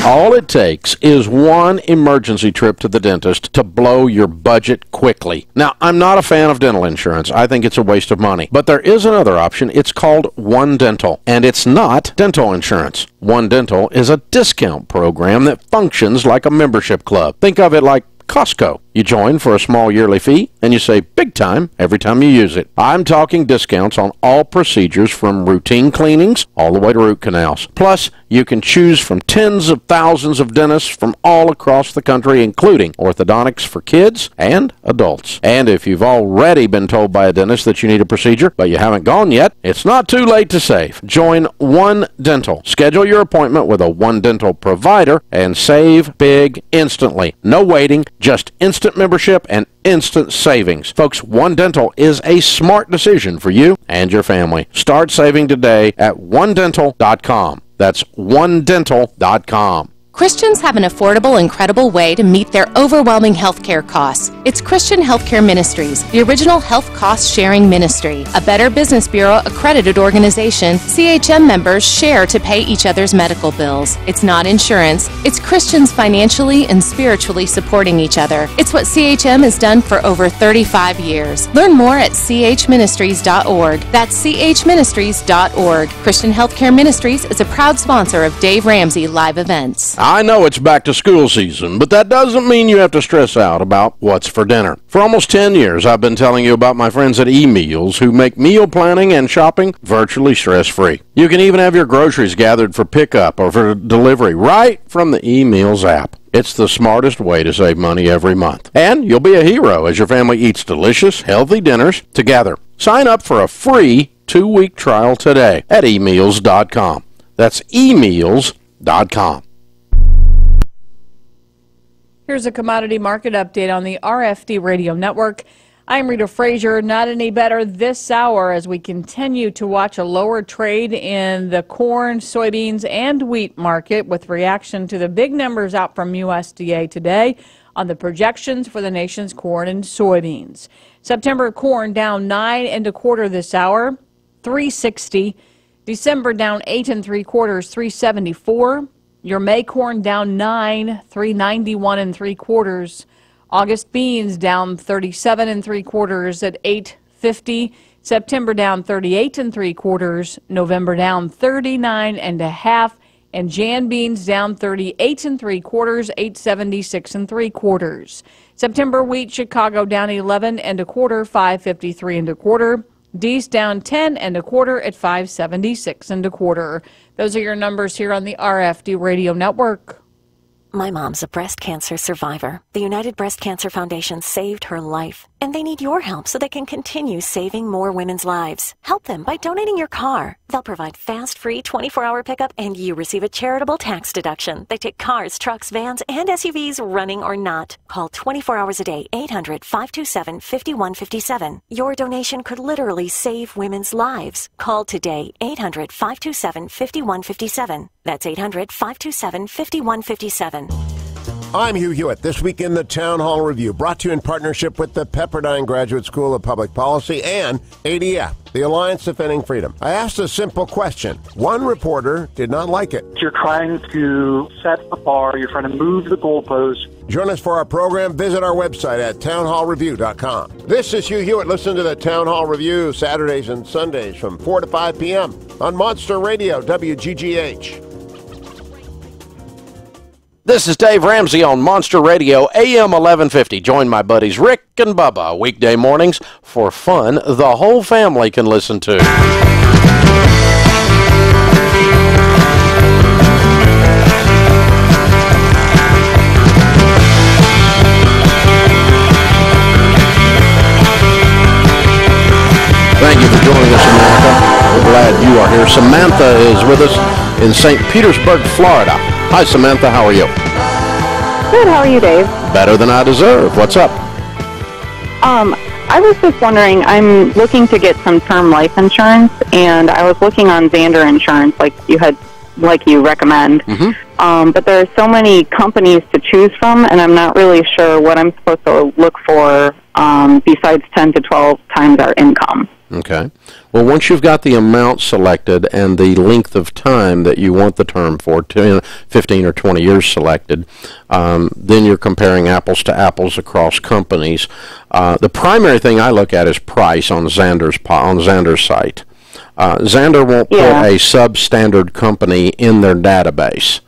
All it takes is one emergency trip to the dentist to blow your budget quickly. Now, I'm not a fan of dental insurance. I think it's a waste of money. But there is another option. It's called One Dental, and it's not dental insurance. One Dental is a discount program that functions like a membership club. Think of it like Costco. You join for a small yearly fee, and you save big time every time you use it. I'm talking discounts on all procedures from routine cleanings all the way to root canals. Plus, you can choose from tens of thousands of dentists from all across the country, including orthodontics for kids and adults. And if you've already been told by a dentist that you need a procedure, but you haven't gone yet, it's not too late to save. Join One Dental. Schedule your appointment with a One Dental provider and save big instantly. No waiting, just instant membership and instant savings. Folks, One Dental is a smart decision for you and your family. Start saving today at onedental.com. That's onedental.com. Christians have an affordable and credible way to meet their overwhelming healthcare costs. It's Christian Healthcare Ministries, the original health cost sharing ministry. A Better Business Bureau accredited organization, CHM members share to pay each other's medical bills. It's not insurance. It's Christians financially and spiritually supporting each other. It's what CHM has done for over 35 years. Learn more at chministries.org. That's chministries.org. Christian Healthcare Ministries is a proud sponsor of Dave Ramsey live events. I know it's back to school season, but that doesn't mean you have to stress out about what's for dinner. For almost 10 years, I've been telling you about my friends at eMeals who make meal planning and shopping virtually stress-free. You can even have your groceries gathered for pickup or for delivery right from the eMeals app. It's the smartest way to save money every month. And you'll be a hero as your family eats delicious, healthy dinners together. Sign up for a free 2-week trial today at eMeals.com. That's eMeals.com. Here's a commodity market update on the RFD Radio Network. I'm Rita Frazier. Not any better this hour as we continue to watch a lower trade in the corn, soybeans, and wheat market with reaction to the big numbers out from USDA today on the projections for the nation's corn and soybeans. September corn down 9 1/4 this hour, 360. December down 8 3/4, 374. Your May corn down 9, 391 3/4. August beans down 37 3/4 at 850. September down 38 3/4. November down 39 1/2. And Jan beans down 38 3/4, 876 3/4. September wheat, Chicago down 11 1/4, 553 1/4. D's down 10 1/4 at 576 1/4. Those are your numbers here on the RFD Radio Network. My mom's a breast cancer survivor. The United Breast Cancer Foundation saved her life. and they need your help so they can continue saving more women's lives. Help them by donating your car. They'll provide fast, free 24-hour pickup, and you receive a charitable tax deduction. They take cars, trucks, vans, and SUVs, running or not. Call 24 hours a day, 800-527-5157. Your donation could literally save women's lives. Call today, 800-527-5157. That's 800-527-5157. I'm Hugh Hewitt. This week in the Town Hall Review, brought to you in partnership with the Pepperdine Graduate School of Public Policy and ADF, the Alliance Defending Freedom. I asked a simple question. One reporter did not like it. You're trying to set a bar. You're trying to move the goalposts. Join us for our program. Visit our website at townhallreview.com. This is Hugh Hewitt. Listen to the Town Hall Review Saturdays and Sundays from 4 to 5 p.m. on Monster Radio, WGGH. This is Dave Ramsey on Monster Radio, AM 1150. Join my buddies Rick and Bubba weekday mornings for fun the whole family can listen to. Thank you for joining us, Samantha. We're glad you are here. Samantha is with us in St. Petersburg, Florida. Hi, Samantha. How are you? Good. How are you, Dave? Better than I deserve. What's up? I was just wondering, I'm looking to get some term life insurance, and I was looking on Xander Insurance, like you recommend. Mm-hmm. But there are so many companies to choose from, and I'm not really sure what I'm supposed to look for besides 10 to 12 times our income. Okay. Well, once you've got the amount selected and the length of time that you want the term for, 15 or 20 years selected, then you're comparing apples to apples across companies. The primary thing I look at is price on Xander's site. Xander won't put a substandard company in their database,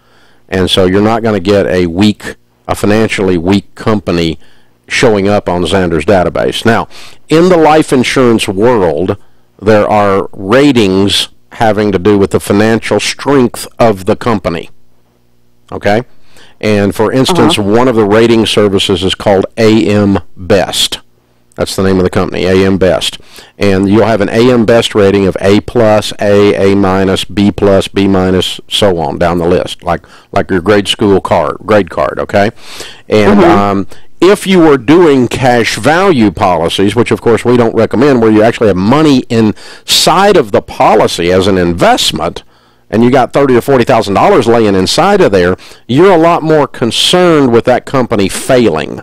and so you're not going to get a financially weak company showing up on Xander's database. Now, in the life insurance world, there are ratings having to do with the financial strength of the company. Okay? And for instance, one of the rating services is called AM Best. That's the name of the company, AM Best. And you'll have an AM Best rating of A+, A minus, B+, B minus, so on down the list, like your grade card, okay? And if you were doing cash value policies, which of course we don't recommend, where you actually have money inside of the policy as an investment, and you got $30,000 or $40,000 laying inside of there, you're a lot more concerned with that company failing.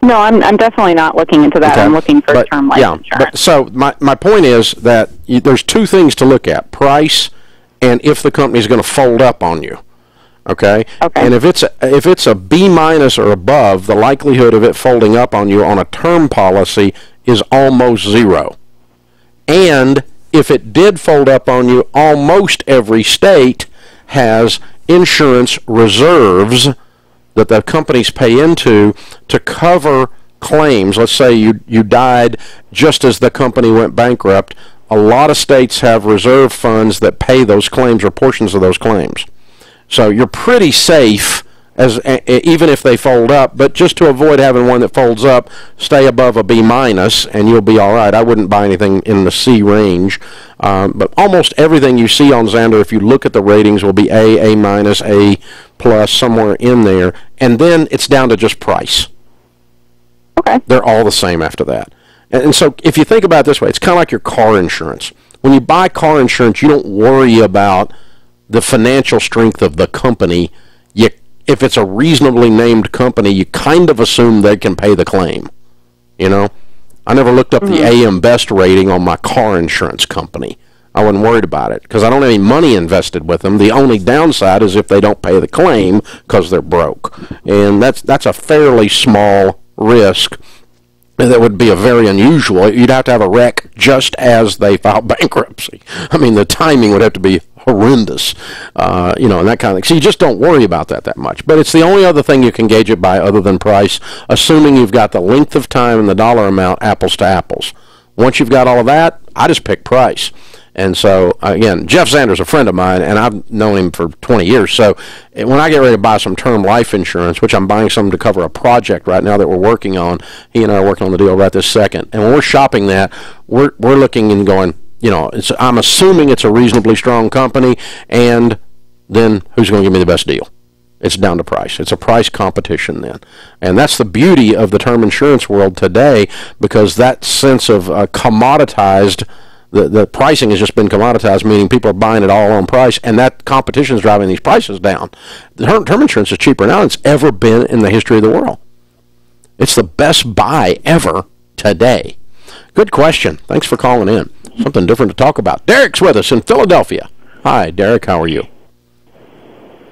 No, I'm definitely not looking into that. Okay. I'm looking for term life insurance. So my point is that there's two things to look at: price, and if the company's going to fold up on you. Okay. And if it's a B minus or above, the likelihood of it folding up on you on a term policy is almost zero. And if it did fold up on you, almost every state has insurance reserves that the companies pay into to cover claims. Let's say you died just as the company went bankrupt. A lot of states have reserve funds that pay those claims or portions of those claims. So you're pretty safe even if they fold up, but just to avoid having one that folds up, stay above a B minus and you'll be all right. I wouldn't buy anything in the C range, but almost everything you see on Xander, if you look at the ratings, will be A minus, A plus, somewhere in there, and then it's down to just price. Okay. They're all the same after that. And so if you think about it this way, it's kind of like your car insurance. When you buy car insurance, you don't worry about the financial strength of the company. If it's a reasonably named company, you kind of assume they can pay the claim. You know? I never looked up the AM Best rating on my car insurance company. I wasn't worried about it because I don't have any money invested with them. The only downside is if they don't pay the claim because they're broke. And that's a fairly small risk. That would be a very unusual. You'd have to have a wreck just as they file bankruptcy. I mean, the timing would have to be horrendous, and that kind of thing. So you just don't worry about that much. But it's the only other thing you can gauge it by other than price, assuming you've got the length of time and the dollar amount apples to apples. Once you've got all of that, I just pick price. And so, again, Jeff Zander's a friend of mine, and I've known him for 20 years. So when I get ready to buy some term life insurance, which I'm buying some to cover a project right now that we're working on, he and I are working on the deal right this second. And when we're shopping that, we're looking and going, I'm assuming it's a reasonably strong company, and then who's going to give me the best deal? It's down to price. It's a price competition then. And that's the beauty of the term insurance world today, because that sense of commoditized, the pricing has just been commoditized, meaning people are buying it all on price, and that competition is driving these prices down. The term insurance is cheaper now than it's ever been in the history of the world. It's the best buy ever today. Good question. Thanks for calling in. Something different to talk about. Derek's with us in Philadelphia. Hi, Derek. How are you?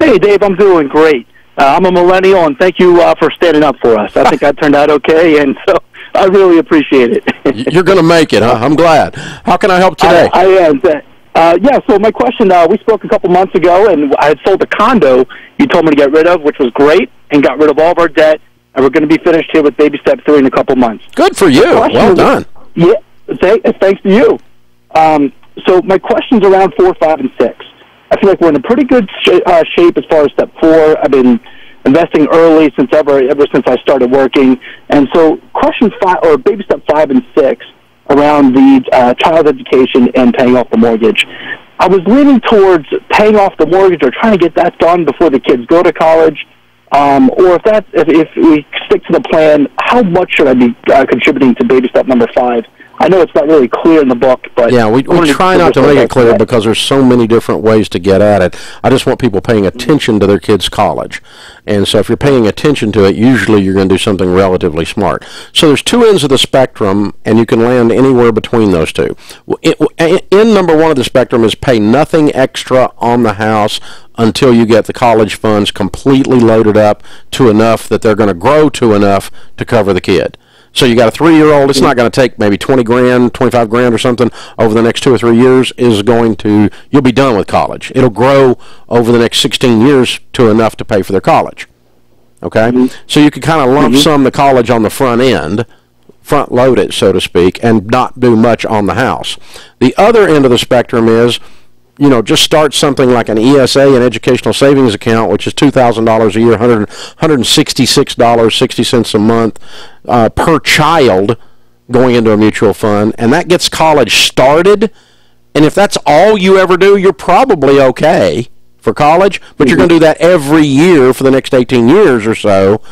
Hey, Dave. I'm doing great. I'm a millennial, and thank you for standing up for us. I think I turned out okay, and so I really appreciate it. You're going to make it, huh? I'm glad. How can I help today? I am. Yeah, so my question, we spoke a couple months ago, and I had sold a condo you told me to get rid of, which was great, and got rid of all of our debt, and we're going to be finished here with baby step 3 in a couple months. Good for you. Well done. Yeah, thanks to you. So my question's around 4, 5, and 6. I feel like we're in a pretty good shape as far as step 4. I've been investing early ever since I started working. And so question 5, or baby step 5 and 6, around the child education and paying off the mortgage. I was leaning towards paying off the mortgage or trying to get that done before the kids go to college. Or if we stick to the plan, how much should I be contributing to baby step number 5? I know it's not really clear in the book, but yeah, we try not to make it clear because there's so many different ways to get at it. I just want people paying attention to their kids' college. And so if you're paying attention to it, usually you're going to do something relatively smart. So there's two ends of the spectrum, and you can land anywhere between those two. End number 1 of the spectrum is pay nothing extra on the house until you get the college funds completely loaded up to enough that they're going to grow to enough to cover the kid. So you got a 3-year-old, it's not going to take maybe 20 grand, 25 grand or something over the next 2 or 3 years, you'll be done with college. It'll grow over the next 16 years to enough to pay for their college. Okay? So you can kind of lump sum the college on the front end, front load it, so to speak, and not do much on the house. The other end of the spectrum is, just start something like an ESA, an educational savings account, which is $2,000 a year, $166.60 a month per child going into a mutual fund, and that gets college started. And if that's all you ever do, you're probably okay for college, but you're going to do that every year for the next 18 years or so.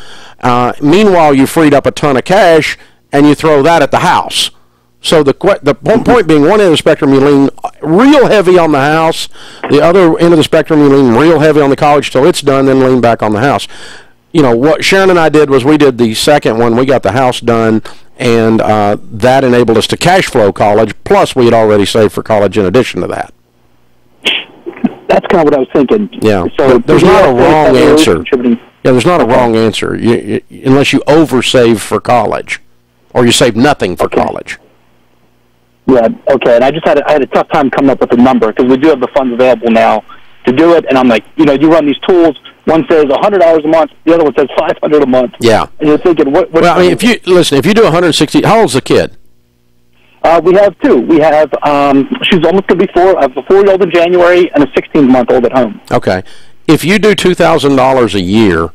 Meanwhile, you freed up a ton of cash, and you throw that at the house. So the point being, one end of the spectrum, you lean real heavy on the house. The other end of the spectrum, you lean real heavy on the college till it's done, then lean back on the house. What Sharon and I did was we did the second one. We got the house done, and that enabled us to cash flow college, plus we had already saved for college in addition to that. That's kind of what I was thinking. Yeah, so there's not a wrong answer. Yeah, there's not a wrong answer unless you oversave for college or you save nothing for college. Yeah, okay, and I had a tough time coming up with a number because we do have the funds available now to do it, and I'm like, you run these tools. One says $100 a month, the other one says $500 a month. Yeah, and you're thinking, what? Well, I mean, if you do 160, how old's the kid? We have 2. We have she's almost going to be 4. I have a 4-year-old in January and a 16-month-old at home. Okay, if you do $2,000 a year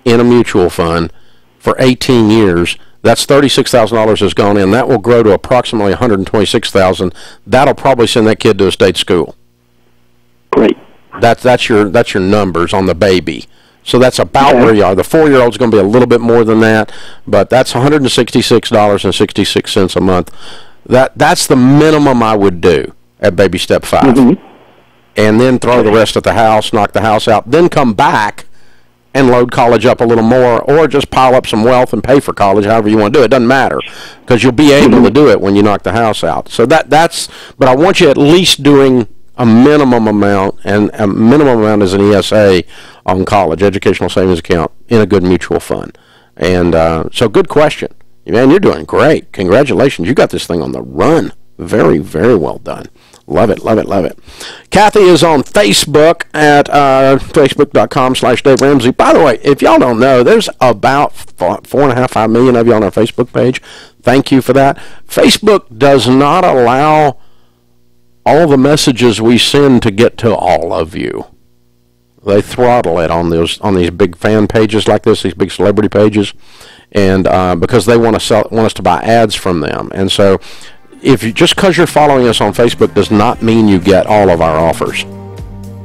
in a mutual fund for 18 years. That's $36,000 has gone in. That will grow to approximately $126,000. That'll probably send that kid to a state school. Great. That's your numbers on the baby. So that's about where you are. The 4-year-old's going to be a little bit more than that, but that's $166.66 a month. That's the minimum I would do at baby step 5. And then throw the rest at the house, knock the house out, then come back and load college up a little more, or just pile up some wealth and pay for college, however you want to do it. It doesn't matter, because you'll be able to do it when you knock the house out. So but I want you at least doing a minimum amount, and a minimum amount is an ESA on college, educational savings account, in a good mutual fund. And so good question. Man, you're doing great. Congratulations. You got this thing on the run. Very, very well done. Love it, love it, love it. Kathy is on Facebook at facebook.com/Dave Ramsey. By the way, if y'all don't know, there's about 4.5 million of you on our Facebook page. Thank you for that. Facebook does not allow all the messages we send to get to all of you. They throttle it on these big fan pages like this, these big celebrity pages, and because they want us to buy ads from them. And so, just because you're following us on Facebook does not mean you get all of our offers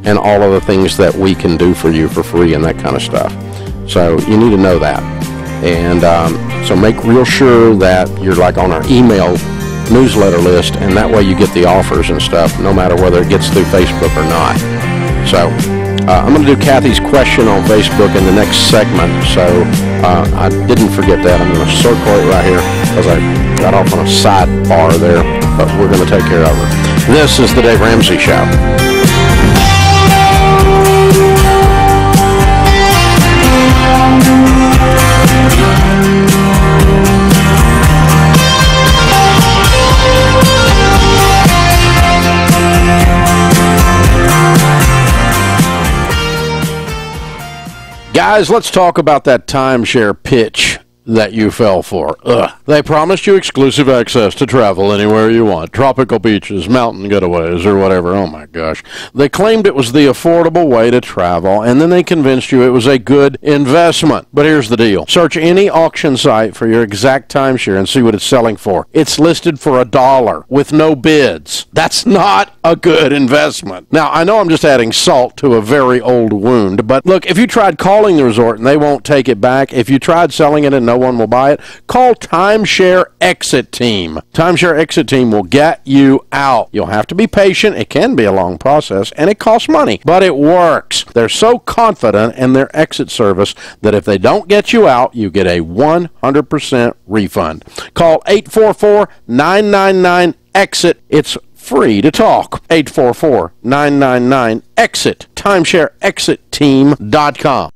and all of the things that we can do for you for free and that kind of stuff. So you need to know that. And so make real sure that you're like on our email newsletter list, and that way you get the offers and stuff no matter whether it gets through Facebook or not. So I'm going to do Kathy's question on Facebook in the next segment, so I didn't forget that. I'm going to circle it right here because I got off on a sidebar there, but we're going to take care of it. This is the Dave Ramsey Show. Guys, let's talk about that timeshare pitch that you fell for. They promised you exclusive access to travel anywhere you want. Tropical beaches, mountain getaways, or whatever. Oh my gosh. They claimed it was the affordable way to travel, and then they convinced you it was a good investment. But here's the deal. Search any auction site for your exact timeshare and see what it's selling for. It's listed for $1 with no bids. That's not a good investment. Now, I know I'm just adding salt to a very old wound, but look, if you tried calling the resort and they won't take it back, if you tried selling it and no one will buy it, call Timeshare Exit Team. Timeshare Exit Team will get you out. You'll have to be patient. It can be a long process, and it costs money, but it works. They're so confident in their exit service that if they don't get you out, you get a 100% refund. Call 844-999-EXIT. It's free to talk. 844-999-EXIT. TimeshareExitTeam.com.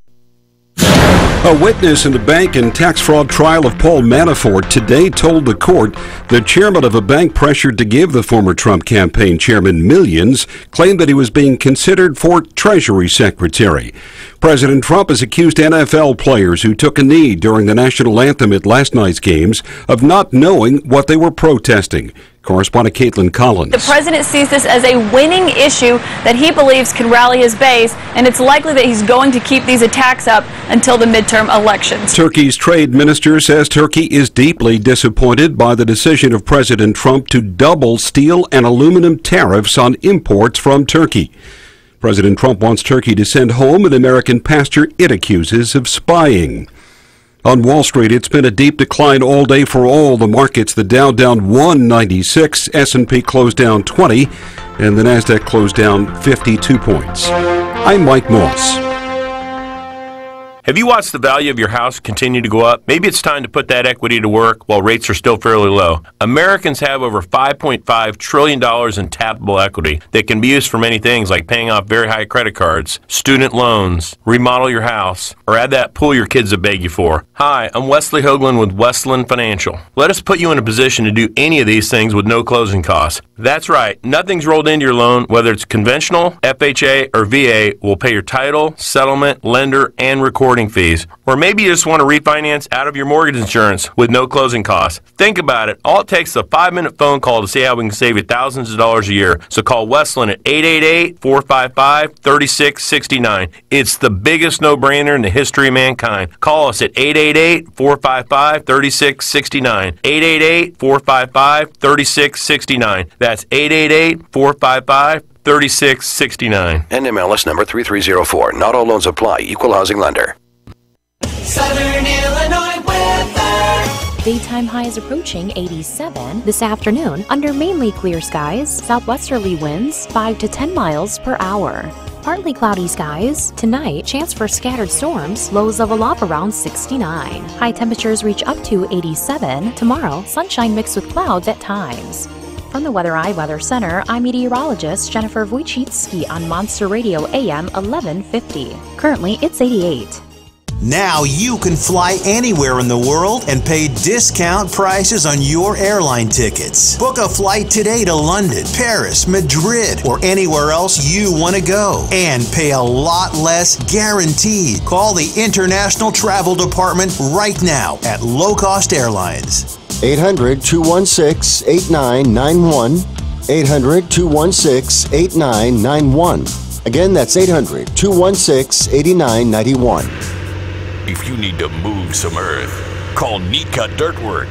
A witness in the bank and tax fraud trial of Paul Manafort today told the court the chairman of a bank pressured to give the former Trump campaign chairman millions claimed that he was being considered for Treasury Secretary. President Trump has accused NFL players who took a knee during the national anthem at last night's games of not knowing what they were protesting. Correspondent Caitlin Collins. The president sees this as a winning issue that he believes can rally his base, and it's likely that he's going to keep these attacks up until the midterm elections. Turkey's trade minister says Turkey is deeply disappointed by the decision of President Trump to double steel and aluminum tariffs on imports from Turkey. President Trump wants Turkey to send home an American pastor it accuses of spying. On Wall Street, it's been a deep decline all day for all the markets. The Dow down 196, S&P closed down 20, and the Nasdaq closed down 52 points. I'm Mike Moss. Have you watched the value of your house continue to go up? Maybe it's time to put that equity to work while rates are still fairly low. Americans have over $5.5 trillion in tappable equity that can be used for many things like paying off very high credit cards, student loans, remodel your house, or add that pool your kids have begged you for. Hi, I'm Wesley Hoagland with Westland Financial. Let us put you in a position to do any of these things with no closing costs. That's right, nothing's rolled into your loan, whether it's conventional, FHA, or VA, will pay your title, settlement, lender, and recording fees. Or maybe you just want to refinance out of your mortgage insurance with no closing costs. Think about it. All it takes is a 5-minute phone call to see how we can save you thousands of dollars a year. So call Westland at 888-455-3669. It's the biggest no-brainer in the history of mankind. Call us at 888-455-3669. 888-455-3669. That's 888-455-3669. NMLS number 3304. Not all loans apply. Equal housing lender. Southern Illinois weather. Daytime highs approaching 87 this afternoon under mainly clear skies, southwesterly winds 5 to 10 miles per hour. Partly cloudy skies. Tonight, chance for scattered storms, lows level off around 69. High temperatures reach up to 87. Tomorrow, sunshine mixed with clouds at times. From the Weather Eye Weather Center, I'm meteorologist Jennifer Wojcicki on Monster Radio AM 1150. Currently, it's 88. Now you can fly anywhere in the world and pay discount prices on your airline tickets. Book a flight today to London, Paris, Madrid, or anywhere else you want to go and pay a lot less guaranteed. Call the International Travel Department right now at Low Cost Airlines. 800-216-8991. 800-216-8991. Again, that's 800-216-8991. If you need to move some earth, call Neat Cut Dirt Work.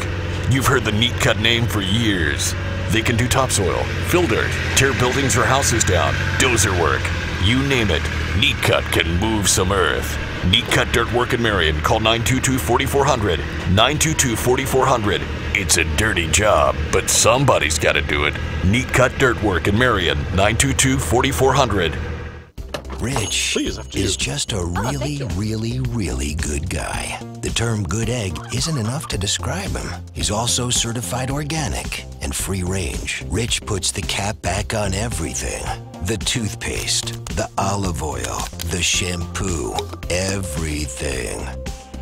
You've heard the Neat Cut name for years. They can do topsoil, fill dirt, tear buildings or houses down, dozer work. You name it, Neat Cut can move some earth. Neat Cut Dirt Work in Marion. Call 922-4400. 922-4400. It's a dirty job, but somebody's got to do it. Neat Cut Dirt Work in Marion. 922-4400. Rich is just a really good guy. The term good egg isn't enough to describe him. He's also certified organic and free range. Rich puts the cap back on everything. The toothpaste, the olive oil, the shampoo, everything.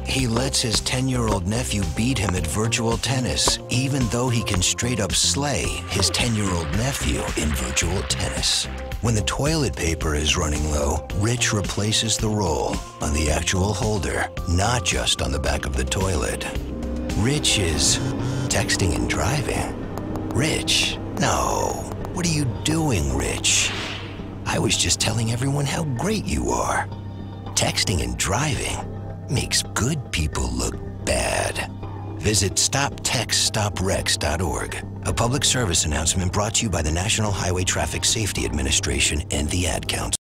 He lets his 10-year-old nephew beat him at virtual tennis, even though he can straight up slay his 10-year-old nephew in virtual tennis. When the toilet paper is running low, Rich replaces the roll on the actual holder, not just on the back of the toilet. Rich is texting and driving. Rich, no. What are you doing, Rich? I was just telling everyone how great you are. Texting and driving makes good people look bad. Visit StopTextStopWrecks.org. A public service announcement brought to you by the National Highway Traffic Safety Administration and the Ad Council.